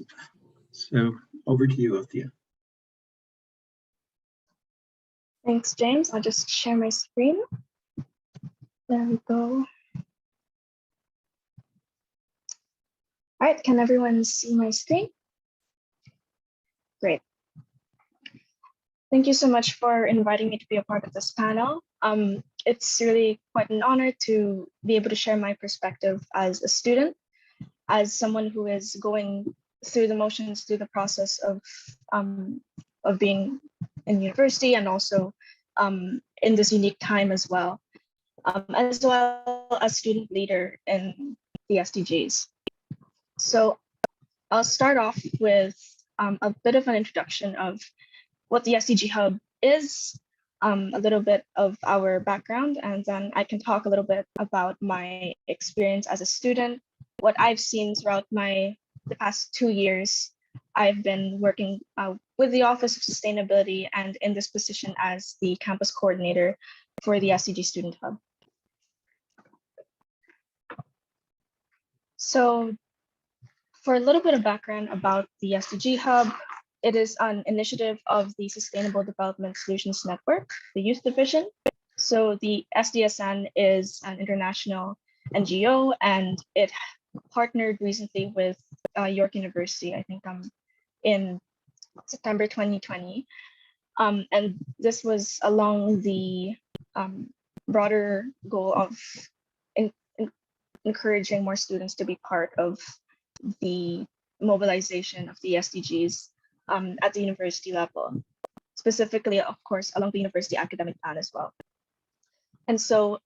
So over to you, Althea. Thanks, James. I'll just share my screen. There we go. All right, can everyone see my screen? Great. Thank you so much for inviting me to be a part of this panel. It's really quite an honor to be able to share my perspective as a student, as someone who is going through the motions, through the process of being in university, and also in this unique time as well as student leader in the SDGs. So I'll start off with a bit of an introduction of what the SDG Hub is, a little bit of our background, and then I can talk a little bit about my experience as a student, what I've seen throughout my the past 2 years, I've been working with the Office of Sustainability and in this position as the campus coordinator for the Sdg Student Hub. So for a little bit of background about the Sdg Hub, it is an initiative of the Sustainable Development Solutions Network, the Youth Division. So the SDSN is an international NGO, and it partnered recently with York University, I think in September 2020. And this was along the broader goal of encouraging more students to be part of the mobilization of the SDGs at the university level, specifically, of course, along the university academic plan as well. And so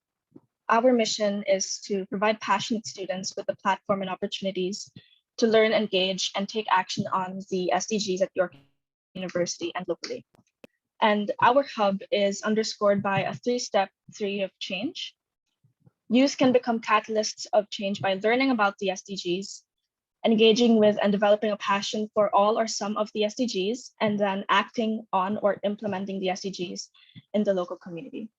our mission is to provide passionate students with the platform and opportunities to learn, engage, and take action on the SDGs at York University and locally. And our hub is underscored by a three-step theory of change. Youth can become catalysts of change by learning about the SDGs, engaging with and developing a passion for all or some of the SDGs, and then acting on or implementing the SDGs in the local community.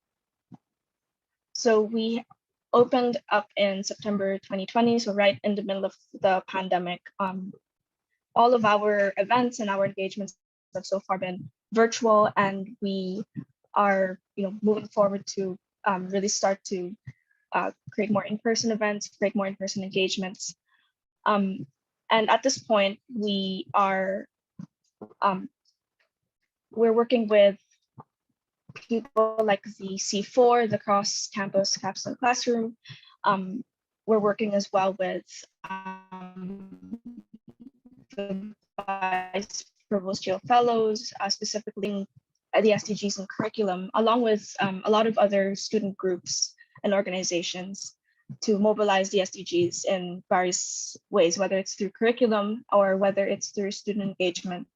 So we opened up in September 2020, so right in the middle of the pandemic. All of our events and our engagements have so far been virtual, and we are moving forward to really start to create more in-person events, create more in-person engagements. And at this point, we are we're working with people like the C4, the cross-campus capstone classroom. We're working as well with the Vice Provostial Fellows, specifically the SDGs and curriculum, along with a lot of other student groups and organizations to mobilize the SDGs in various ways, whether it's through curriculum or whether it's through student engagement,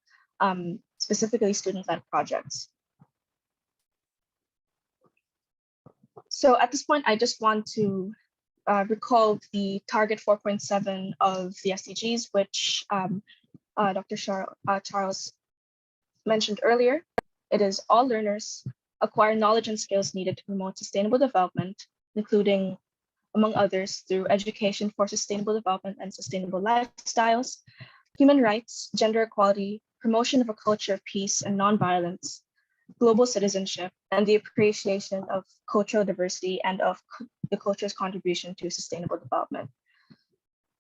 specifically student-led projects. So at this point, I just want to recall the target 4.7 of the SDGs, which Dr. Charles mentioned earlier. It is all learners acquire knowledge and skills needed to promote sustainable development, including, among others, through education for sustainable development and sustainable lifestyles, human rights, gender equality, promotion of a culture of peace and nonviolence, global citizenship, and the appreciation of cultural diversity and of the culture's contribution to sustainable development.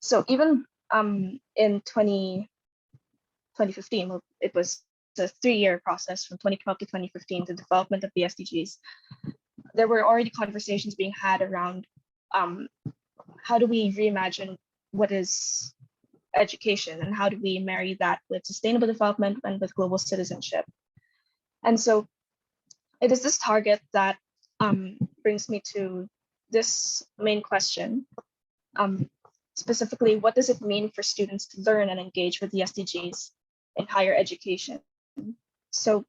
So even in 2015, it was a 3-year process from 2012 to 2015, the development of the SDGs. There were already conversations being had around how do we reimagine what is education, and how do we marry that with sustainable development and with global citizenship. And so it is this target that brings me to this main question. Specifically, what does it mean for students to learn and engage with the SDGs in higher education? So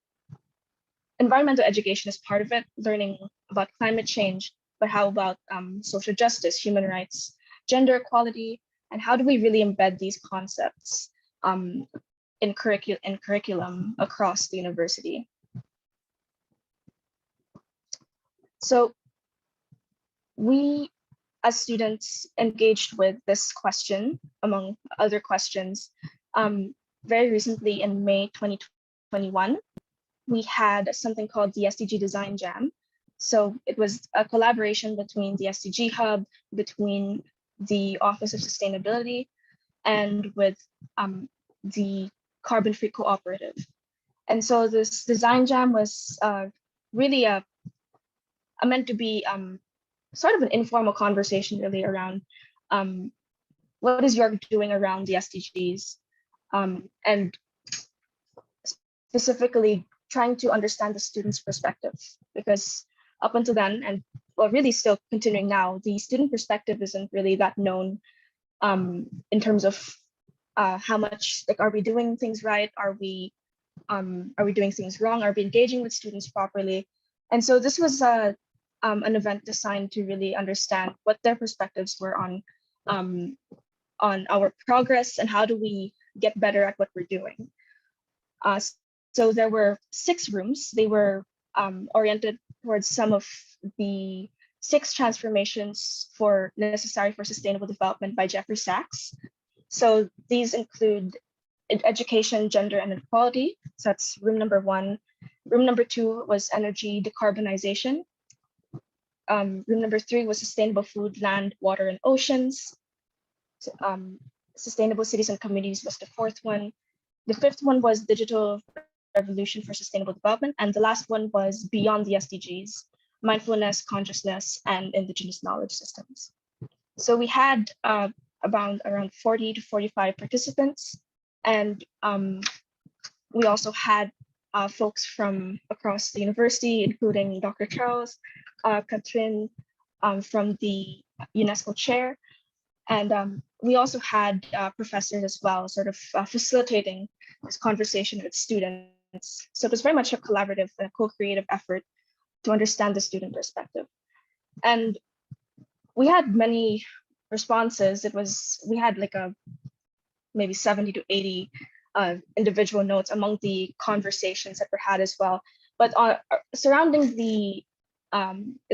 environmental education is part of it, learning about climate change, but how about social justice, human rights, gender equality, and how do we really embed these concepts in curriculum across the university? So we, as students, engaged with this question, among other questions. Very recently in May 2021, we had something called the Sdg Design Jam. So it was a collaboration between the Sdg Hub, between the Office of Sustainability, and with the Carbon Free Cooperative. And so this Design Jam was really meant to be sort of an informal conversation really around what is York doing around the SDGs, and specifically trying to understand the students' perspective, because up until then, and well, really still continuing now, the student perspective isn't really that known in terms of how much, like, are we doing things right? Are we doing things wrong? Are we engaging with students properly? And so this was an event designed to really understand what their perspectives were on on our progress and how do we get better at what we're doing. So there were 6 rooms. They were oriented towards some of the 6 transformations necessary for sustainable development by Jeffrey Sachs. So these include education, gender, and equality. So that's room number 1. Room number 2 was energy decarbonization. Room number 3 was sustainable food, land, water, and oceans. Sustainable cities and communities was the 4th one. The 5th one was digital revolution for sustainable development. And the last one was beyond the SDGs, mindfulness, consciousness, and indigenous knowledge systems. So we had around 40 to 45 participants. And we also had folks from across the university, including Dr. Charles, Catherine from the UNESCO chair. And we also had professors as well, sort of facilitating this conversation with students. So it was very much a collaborative, co-creative effort to understand the student perspective. And we had many responses. We had like maybe 70 to 80 individual notes among the conversations that were had as well. But surrounding the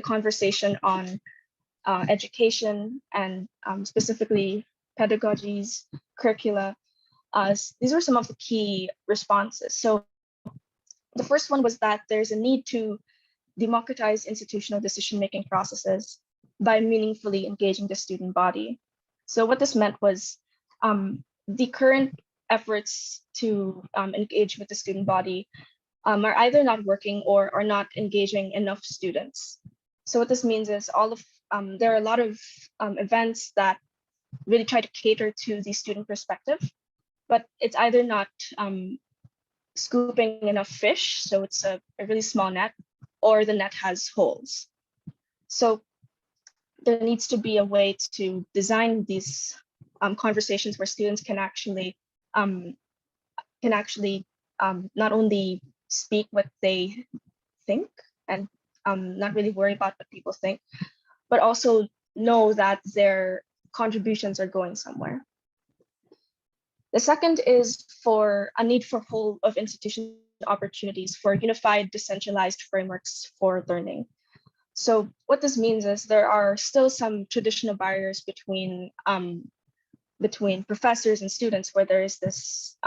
conversation on education and specifically pedagogies, curricula, these were some of the key responses. So the first one was that there's a need to democratize institutional decision-making processes by meaningfully engaging the student body. So what this meant was the current efforts to engage with the student body are either not working or are not engaging enough students. So what this means is there are a lot of events that really try to cater to the student perspective, but it's either not scooping enough fish, so it's a really small net, or the net has holes. So there needs to be a way to design these conversations where students can actually not only speak what they think and not really worry about what people think, but also know that their contributions are going somewhere. The second is for a need for whole of institution opportunities for unified, decentralized frameworks for learning. So what this means is there are still some traditional barriers between professors and students, where there's this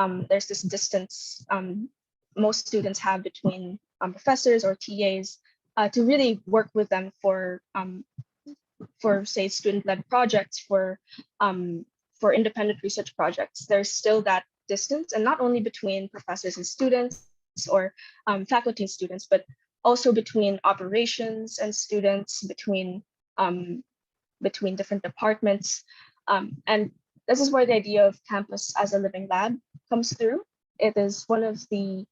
distance most students have between professors or TAs to really work with them for say student-led projects, for independent research projects. There's still that distance, and not only between professors and students or faculty and students, but also between operations and students, between different departments. And this is where the idea of campus as a living lab comes through. It is one of the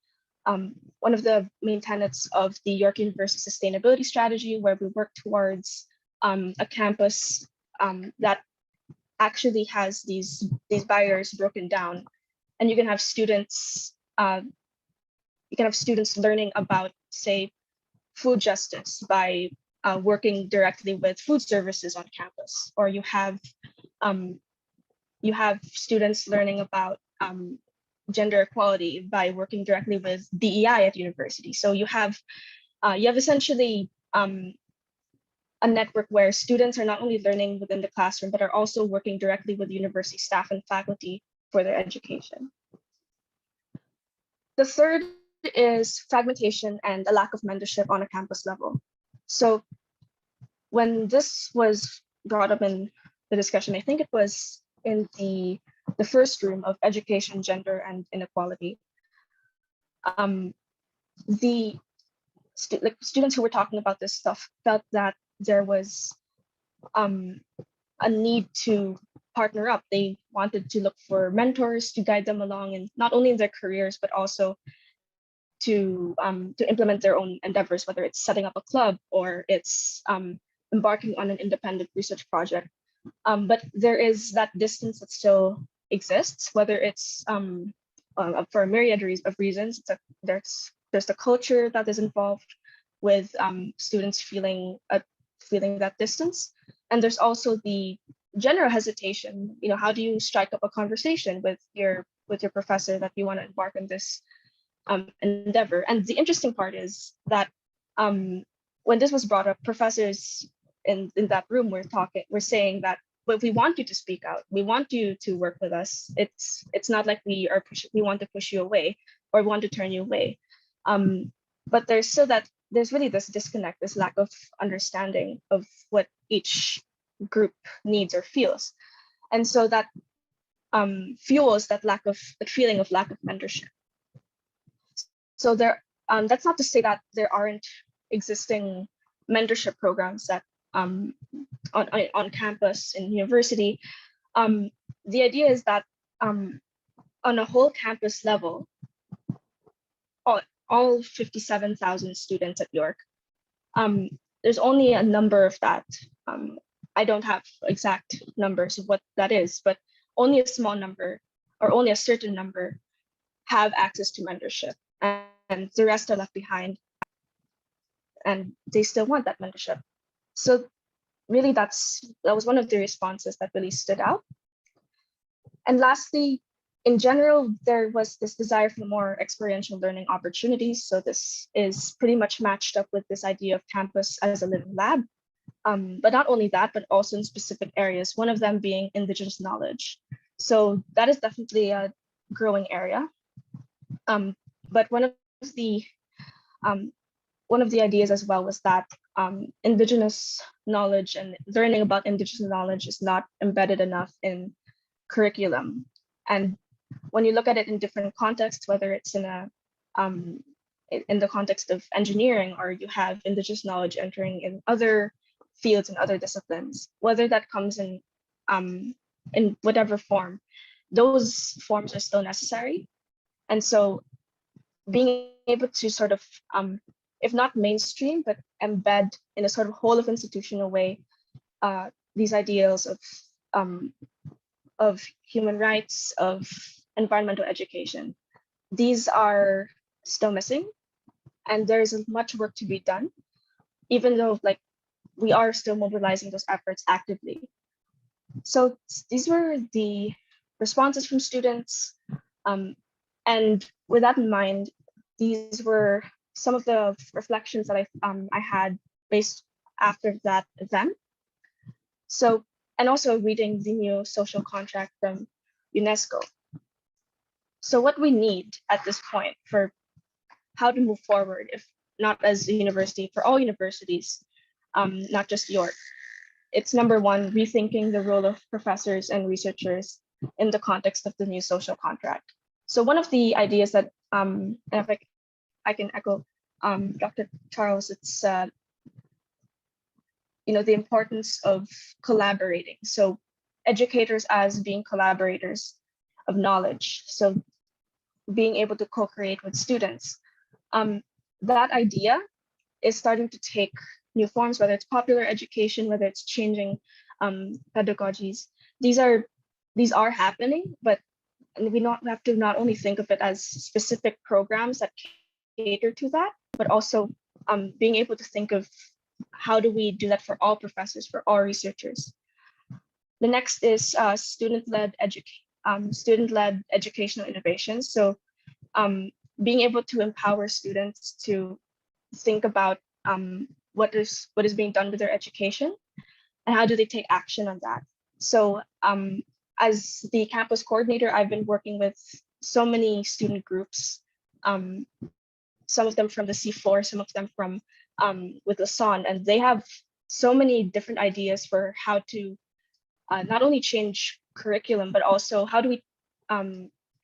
main tenets of the York University Sustainability Strategy, where we work towards a campus that actually has these barriers broken down, and you can have students learning about, say, food justice by working directly with food services on campus, or you have students learning about gender equality by working directly with DEI at university. So you have essentially a network where students are not only learning within the classroom, but are also working directly with university staff and faculty for their education. The third is fragmentation and a lack of mentorship on a campus level. So when this was brought up in the discussion, I think it was in the first room of education, gender, and inequality, the students who were talking about this stuff felt that there was a need to partner up. They wanted to look for mentors to guide them along, and not only in their careers, but also to implement their own endeavors, whether it's setting up a club or it's embarking on an independent research project. But there is that distance that still exists, whether it's for a myriad of reasons. There's the culture that is involved with students feeling that distance, and there's also the general hesitation. How do you strike up a conversation with your professor that you want to embark on this endeavor? And the interesting part is that when this was brought up, professors in that room were saying that, but we want you to speak out. We want you to work with us. It's not like we want to push you away or want to turn you away. But there's really this disconnect, this lack of understanding of what each group needs or feels. And so that fuels that feeling of lack of mentorship. So that's not to say that there aren't existing mentorship programs that on campus in university. The idea is that on a whole campus level, all 57,000 students at York, there's only a number of that. I don't have exact numbers of what that is, but only a small number or only a certain number have access to mentorship, and the rest are left behind, and they still want that mentorship. So really that was one of the responses that really stood out. And lastly, in general, there was this desire for more experiential learning opportunities. So this is pretty much matched up with this idea of campus as a living lab. But not only that, but also in specific areas, one of them being Indigenous knowledge. So that is definitely a growing area. But one of the ideas as well was that Indigenous knowledge and learning about Indigenous knowledge is not embedded enough in curriculum. And when you look at it in different contexts, whether it's in the context of engineering, or you have Indigenous knowledge entering in other fields and other disciplines, whether that comes in whatever form, those forms are still necessary. And so being able to sort of, if not mainstream, but embed in a sort of whole of institutional way, these ideals of human rights, of environmental education, these are still missing, and there's much work to be done, even though we are still mobilizing those efforts actively. So these were the responses from students, and with that in mind, these were some of the reflections that I had based after that event. So, and also reading the new social contract from UNESCO. So what we need at this point for how to move forward, if not as a university, for all universities, not just York, it's number one, rethinking the role of professors and researchers in the context of the new social contract. So one of the ideas that, and if I can echo Dr. Charles, it's the importance of collaborating. So educators as being collaborators of knowledge. So being able to co-create with students. That idea is starting to take new forms, whether it's popular education, whether it's changing pedagogies. These are happening, but we have to not only think of it as specific programs that cater to that, but also being able to think of how do we do that for all professors, for all researchers. The next is student-led educational innovations. So being able to empower students to think about what is being done with their education and how do they take action on that. So as the campus coordinator, I've been working with so many student groups, some of them from the C4, some of them from with Lasan, and they have so many different ideas for how to not only change curriculum, but also how do we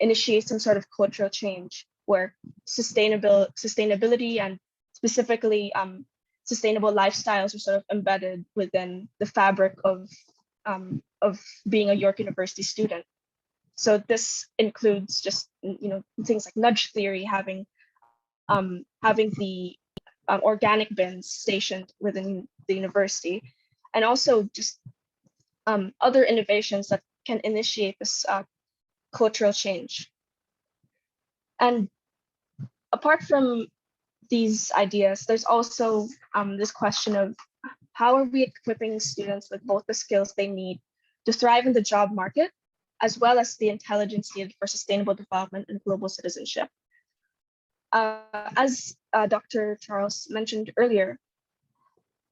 initiate some sort of cultural change where sustainability and specifically sustainable lifestyles are sort of embedded within the fabric of being a York University student. So this includes just things like nudge theory, having the organic bins stationed within the university, and also just other innovations that can initiate this cultural change. And apart from these ideas, there's also this question of how are we equipping students with both the skills they need to thrive in the job market, as well as the intelligence needed for sustainable development and global citizenship. As Dr. Charles mentioned earlier,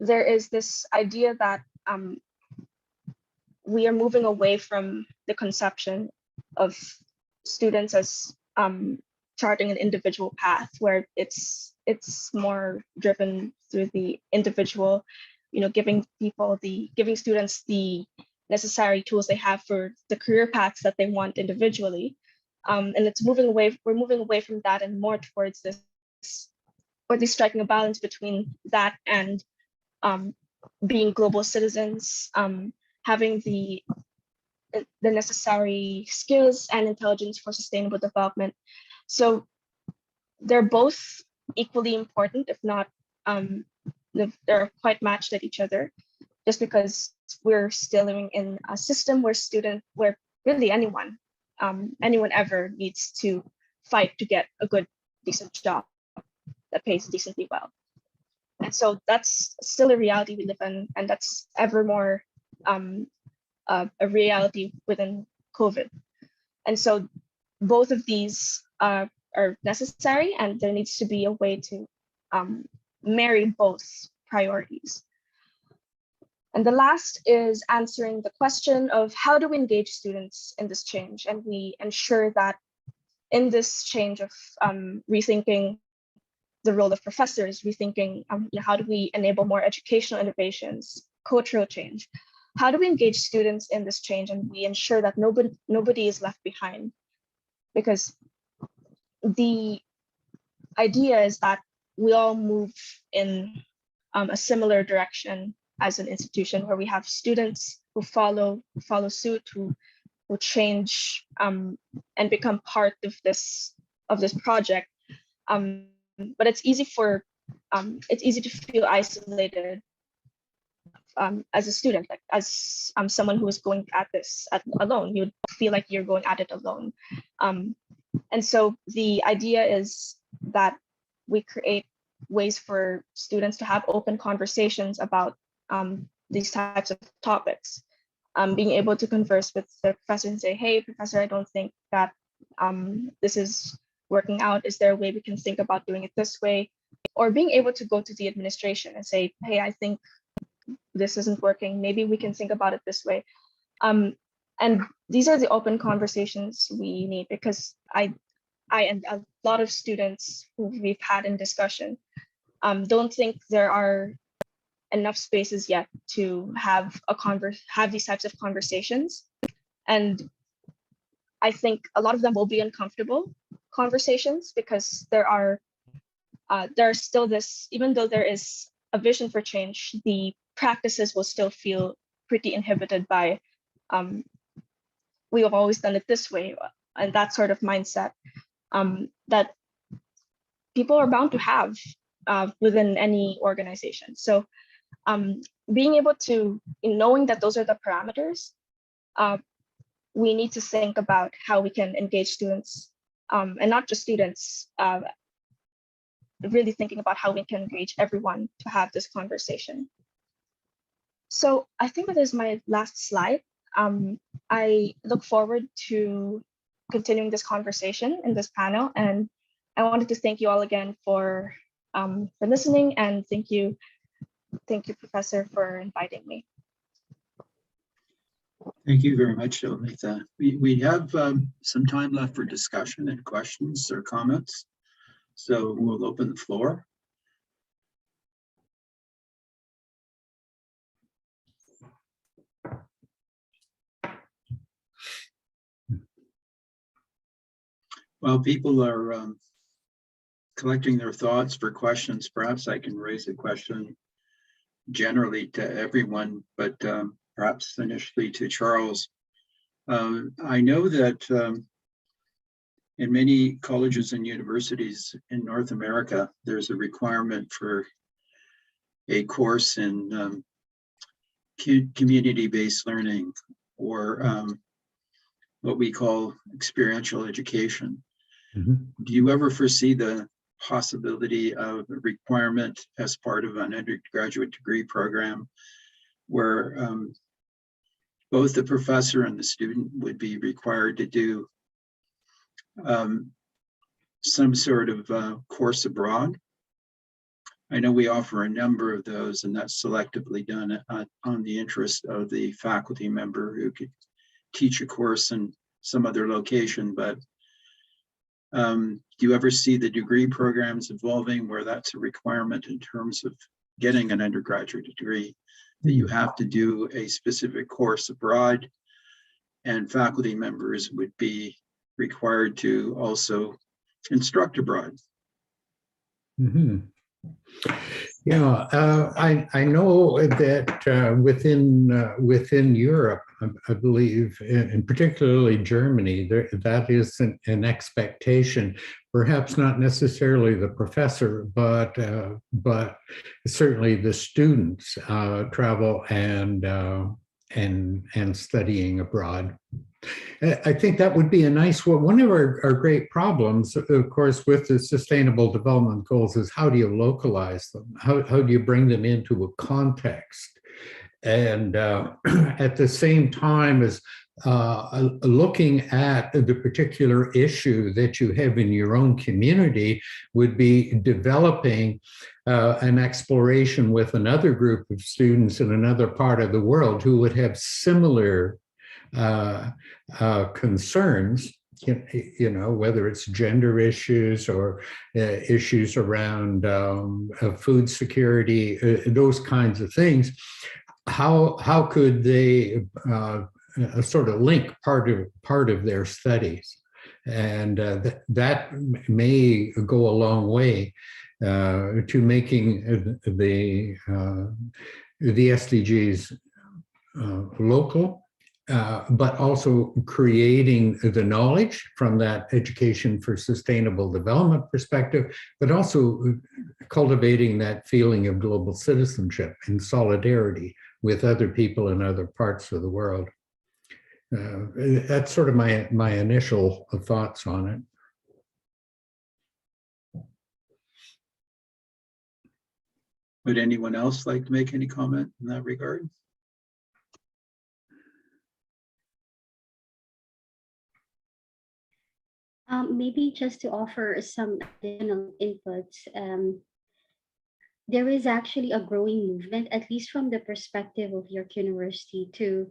there is this idea that we are moving away from the conception of students as charting an individual path, where it's more driven through the individual, giving students the necessary tools they have for the career paths that they want individually. And we're moving away from that and more towards this, or at least striking a balance between that and being global citizens, having the necessary skills and intelligence for sustainable development. So they're both equally important, if not, they're quite matched at each other, just because we're still living in a system where really anyone ever needs to fight to get a good, decent job that pays decently well. And so that's still a reality we live in, and that's ever more a reality within COVID. And so both of these are necessary, and there needs to be a way to marry both priorities. And the last is answering the question of how do we engage students in this change, and we ensure that in this change of rethinking the role of professors, rethinking how do we enable more educational innovations, cultural change, how do we engage students in this change, and we ensure that nobody is left behind? Because the idea is that we all move in a similar direction as an institution, where we have students who follow suit, who change and become part of this project. But it's easy to feel isolated as a student, like as someone who is going at this alone. You would feel like you're going at it alone. And so the idea is that we create ways for students to have open conversations about these types of topics. Being able to converse with the professor and say, hey, professor, I don't think that this is working out. Is there a way we can think about doing it this way? Or being able to go to the administration and say, hey, I think this isn't working. Maybe we can think about it this way. And these are the open conversations we need, because I and a lot of students who we've had in discussion don't think there are enough spaces yet to have these types of conversations. And I think a lot of them will be uncomfortable conversations, because there are still this, even though there is a vision for change, the practices will still feel pretty inhibited by we have always done it this way, and that sort of mindset that people are bound to have within any organization. So being able to, knowing that those are the parameters, we need to think about how we can engage students, and not just students, really thinking about how we can engage everyone to have this conversation. So I think that is my last slide. I look forward to continuing this conversation in this panel, and I wanted to thank you all again for listening, and thank you, Professor, for inviting me. Thank you very much, Aletha. We have some time left for discussion and questions or comments, so we'll open the floor. While people are collecting their thoughts for questions, perhaps I can raise a question generally to everyone, but perhaps initially to Charles. I know that in many colleges and universities in North America, there's a requirement for a course in community-based learning, or what we call experiential education. Mm-hmm. Do you ever foresee the possibility of a requirement as part of an undergraduate degree program where both the professor and the student would be required to do some sort of course abroad. I know we offer a number of those, and that's selectively done on the interest of the faculty member who could teach a course in some other location. But do you ever see the degree programs evolving where that's a requirement in terms of getting an undergraduate degree, that you have to do a specific course abroad, and faculty members would be required to also instruct abroad? Mhm. Yeah, I know that within Europe, I believe, and particularly Germany, that is an expectation. Perhaps not necessarily the professor, but certainly the students travel and studying abroad. I think that would be a nice one. One of our great problems, of course, with the Sustainable Development Goals is how do you localize them? How do you bring them into a context? And at the same time as looking at the particular issue that you have in your own community would be developing an exploration with another group of students in another part of the world who would have similar concerns, you know, whether it's gender issues or issues around food security, those kinds of things. How could they sort of link part of their studies? And that may go a long way to making the SDGs local, but also creating the knowledge from that education for sustainable development perspective, but also cultivating that feeling of global citizenship and solidarity with other people in other parts of the world. That's sort of my initial thoughts on it. Would anyone else like to make any comment in that regard? Maybe just to offer some additional inputs. There is actually a growing movement, at least from the perspective of York University, to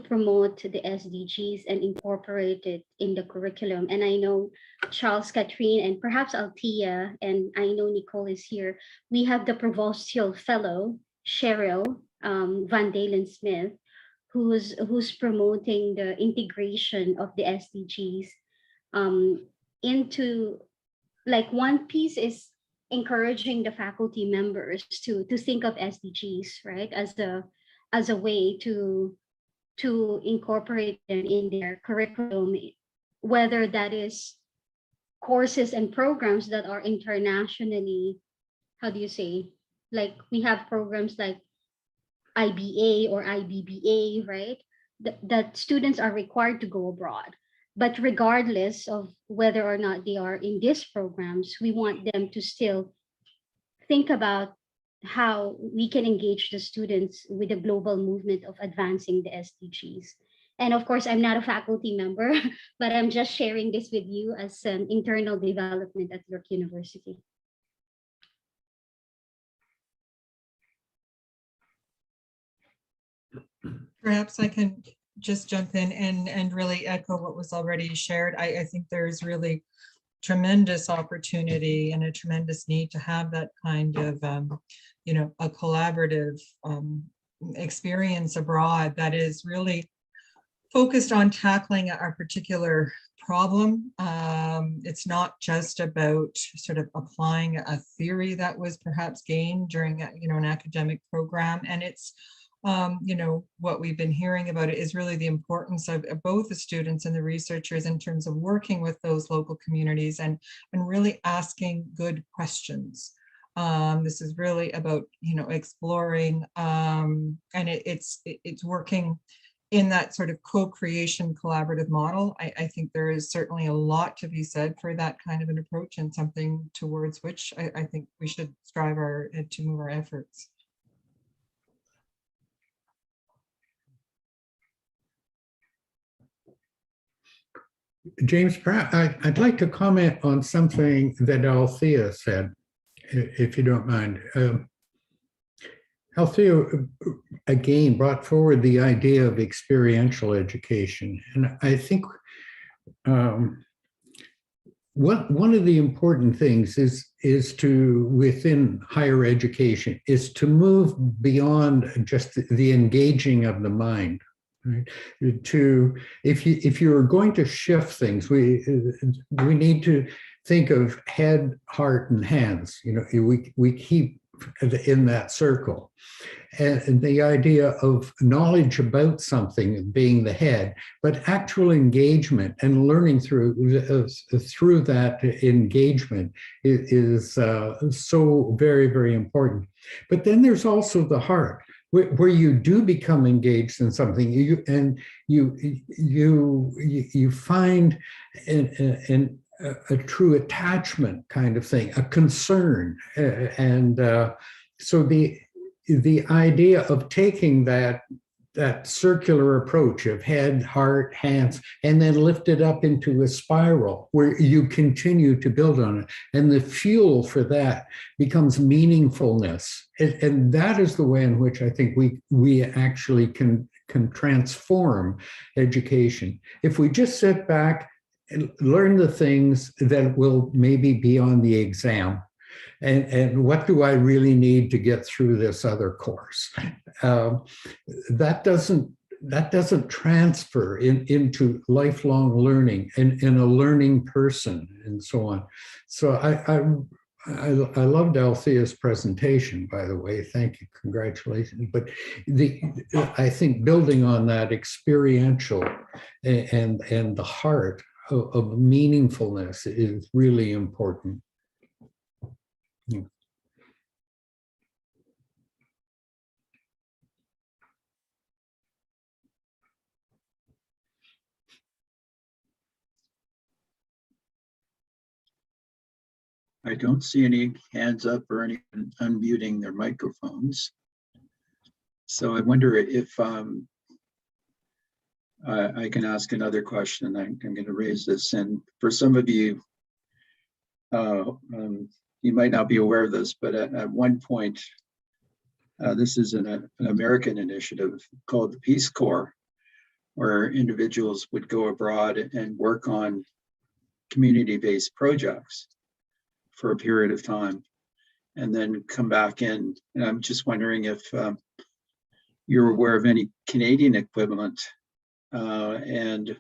promote the SDGs and incorporate it in the curriculum. And I know Charles, Catherine, and perhaps Althea, and I know Nicole is here. We have the Provostial Fellow, Cheryl Van Dalen Smith, who's promoting the integration of the SDGs into, like, one piece is encouraging the faculty members to think of SDGs, right, as a way to incorporate them in their curriculum, whether that is courses and programs that are internationally, how do you say, like we have programs like IBA or IBBA, right, that students are required to go abroad. But regardless of whether or not they are in these programs, we want them to still think about how we can engage the students with the global movement of advancing the SDGs. And of course, I'm not a faculty member, but I'm just sharing this with you as an internal development at York University. Perhaps I can just jump in and really echo what was already shared. I think there's really tremendous opportunity and a tremendous need to have that kind of, you know, a collaborative experience abroad that is really focused on tackling our particular problem. It's not just about sort of applying a theory that was perhaps gained during, you know, an academic program. And it's, you know, what we've been hearing about it is really the importance of both the students and the researchers in terms of working with those local communities and really asking good questions. This is really about, you know, exploring, and it's working in that sort of co-creation collaborative model. I think there is certainly a lot to be said for that kind of an approach, and something towards which I think we should strive to move our efforts. James, perhaps I'd like to comment on something that Althea said, if you don't mind. Althea, again, brought forward the idea of experiential education. And I think one of the important things is to, within higher education, is to move beyond just the engaging of the mind. Right? To if you're going to shift things, we need to think of head, heart, and hands. You know, we keep in that circle, and the idea of knowledge about something being the head, but actual engagement and learning through that engagement is so very, very important. But then there's also the heart, where you do become engaged in something, you find a true attachment kind of thing, a concern, and so the idea of taking that circular approach of head, heart, hands, and then lift it up into a spiral where you continue to build on it. And the fuel for that becomes meaningfulness. And that is the way in which I think we actually can transform education. If we just sit back and learn the things that will maybe be on the exam, and what do I really need to get through this other course? That doesn't transfer into lifelong learning and in a learning person and so on. So I loved Althea's presentation, by the way. Thank you, congratulations. But I think building on that experiential and the heart of meaningfulness is really important. I don't see any hands up or anyone unmuting their microphones. So I wonder if I can ask another question. I'm going to raise this, and for some of you, you might not be aware of this, but at one point, this is an American initiative called the Peace Corps, where individuals would go abroad and work on community-based projects for a period of time and then come back in. And I'm just wondering if you're aware of any Canadian equivalent and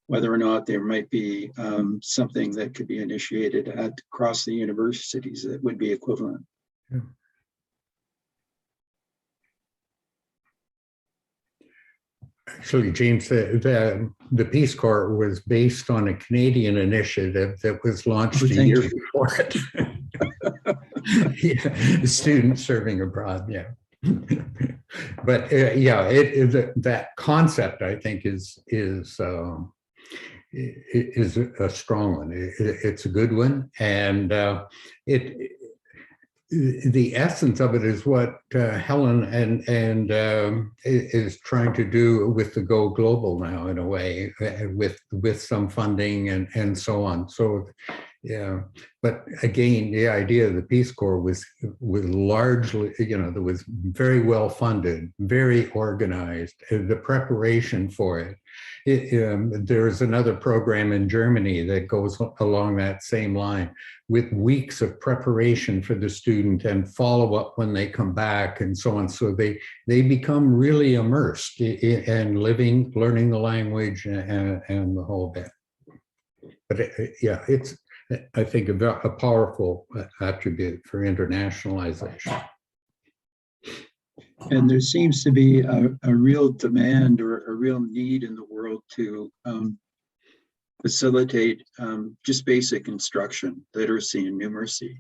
whether or not there might be something that could be initiated across the universities that would be equivalent. Yeah. Actually, James, the Peace Corps was based on a Canadian initiative that was launched a year before it. Yeah, students serving abroad, yeah. But yeah, that concept, I think, is a strong one. It's a good one, and the essence of it is what Helen and is trying to do with the Go Global now, in a way, with some funding and so on. So, yeah. But again, the idea of the Peace Corps was largely, that was very well funded, very organized. The preparation for it. There is another program in Germany that goes along that same line, with weeks of preparation for the student and follow up when they come back and so on. So they become really immersed in learning the language and the whole bit. But yeah, it's, I think, a powerful attribute for internationalization. And there seems to be a real demand or a real need in the world to facilitate just basic instruction, literacy and numeracy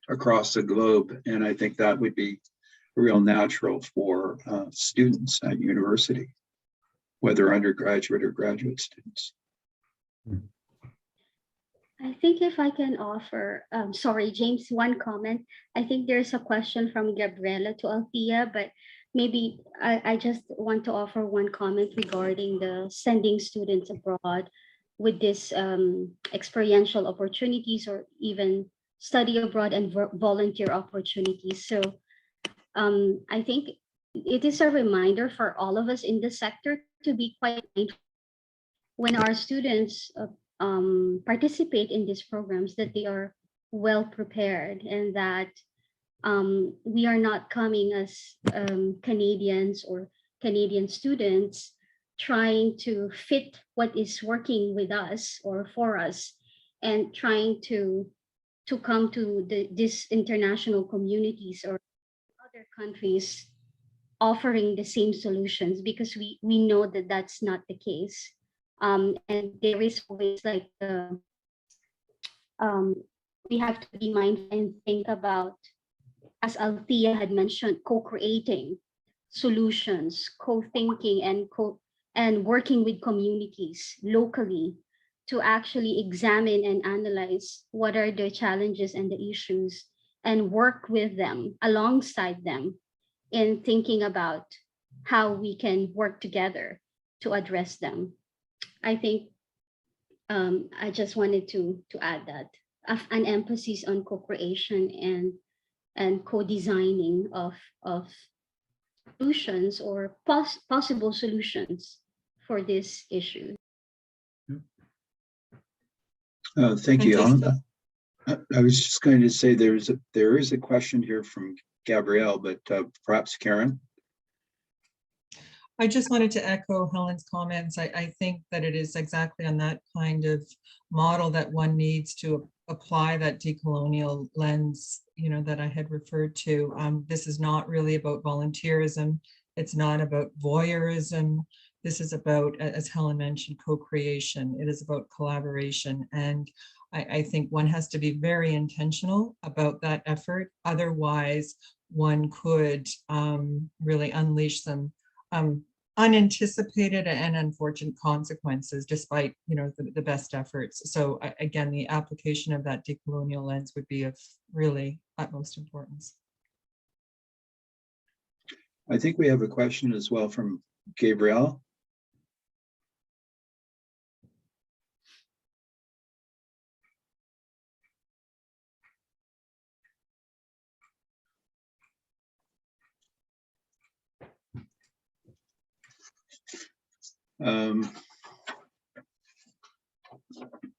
across the globe. And I think that would be real natural for students at university, whether undergraduate or graduate students. I think if I can offer, sorry, James, one comment. I think there's a question from Gabriela to Althea, but maybe I just want to offer one comment regarding the sending students abroad. with this experiential opportunities or even study abroad and volunteer opportunities. So I think it is a reminder for all of us in the sector to be quite mindful when our students participate in these programs, that they are well prepared, and that we are not coming as Canadians or Canadian students trying to fit what is working with us or for us, and trying to come to these international communities or other countries offering the same solutions, because we know that that's not the case. And there is always like we have to be mindful and think about, as Althea had mentioned, co-creating solutions, co-thinking, and working with communities locally to actually examine and analyze what are the challenges and the issues, and work with them, alongside them, in thinking about how we can work together to address them. I think I just wanted to add that, an emphasis on co-creation and co-designing of solutions or possible solutions for this issue. Thank you, Helen. I was just going to say there is a question here from Gabrielle, but perhaps Karen. I just wanted to echo Helen's comments. I think that it is exactly on that kind of model that one needs to apply that decolonial lens, that I had referred to. This is not really about volunteerism. It's not about voyeurism. This is about, as Helen mentioned, co-creation. It is about collaboration. And I think one has to be very intentional about that effort. Otherwise, one could really unleash some unanticipated and unfortunate consequences, despite the best efforts. So again, the application of that decolonial lens would be of really utmost importance. I think we have a question as well from Gabrielle.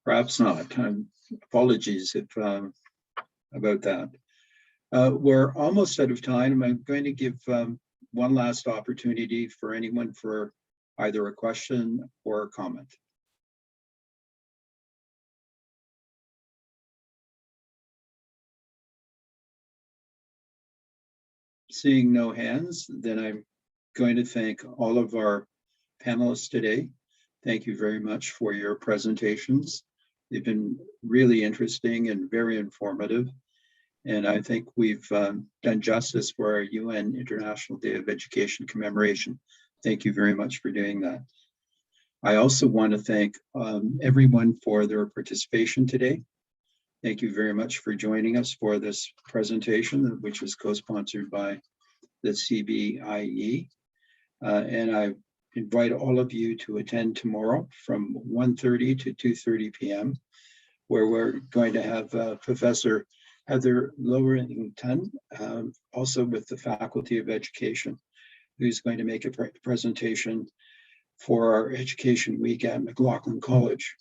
Perhaps not. Apologies if about that. We're almost out of time. I'm going to give one last opportunity for anyone for either a question or a comment. Seeing no hands, then I'm going to thank all of our panelists today. Thank you very much for your presentations. They've been really interesting and very informative. And I think we've done justice for our UN International Day of Education commemoration. Thank you very much for doing that. I also want to thank everyone for their participation today. Thank you very much for joining us for this presentation, which was co-sponsored by the CBIE. And I invite all of you to attend tomorrow from 1:30 to 2:30 p.m., where we're going to have Professor Heather Lowerington, also with the Faculty of Education, who's going to make a presentation for our Education Week at McLaughin College.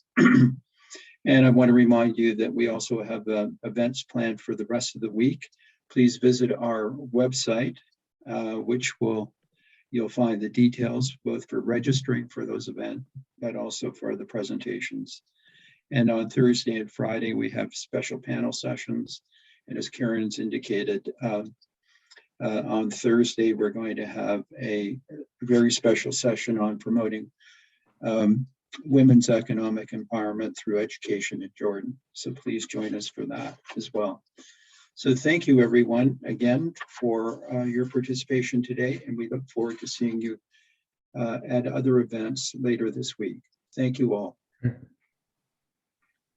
And I want to remind you that we also have events planned for the rest of the week. Please visit our website, which you'll find the details both for registering for those events, but also for the presentations. And on Thursday and Friday, we have special panel sessions. And as Karen's indicated, on Thursday, we're going to have a very special session on promoting women's economic empowerment through education in Jordan. So please join us for that as well. So thank you, everyone, again, for your participation today. And we look forward to seeing you at other events later this week. Thank you all.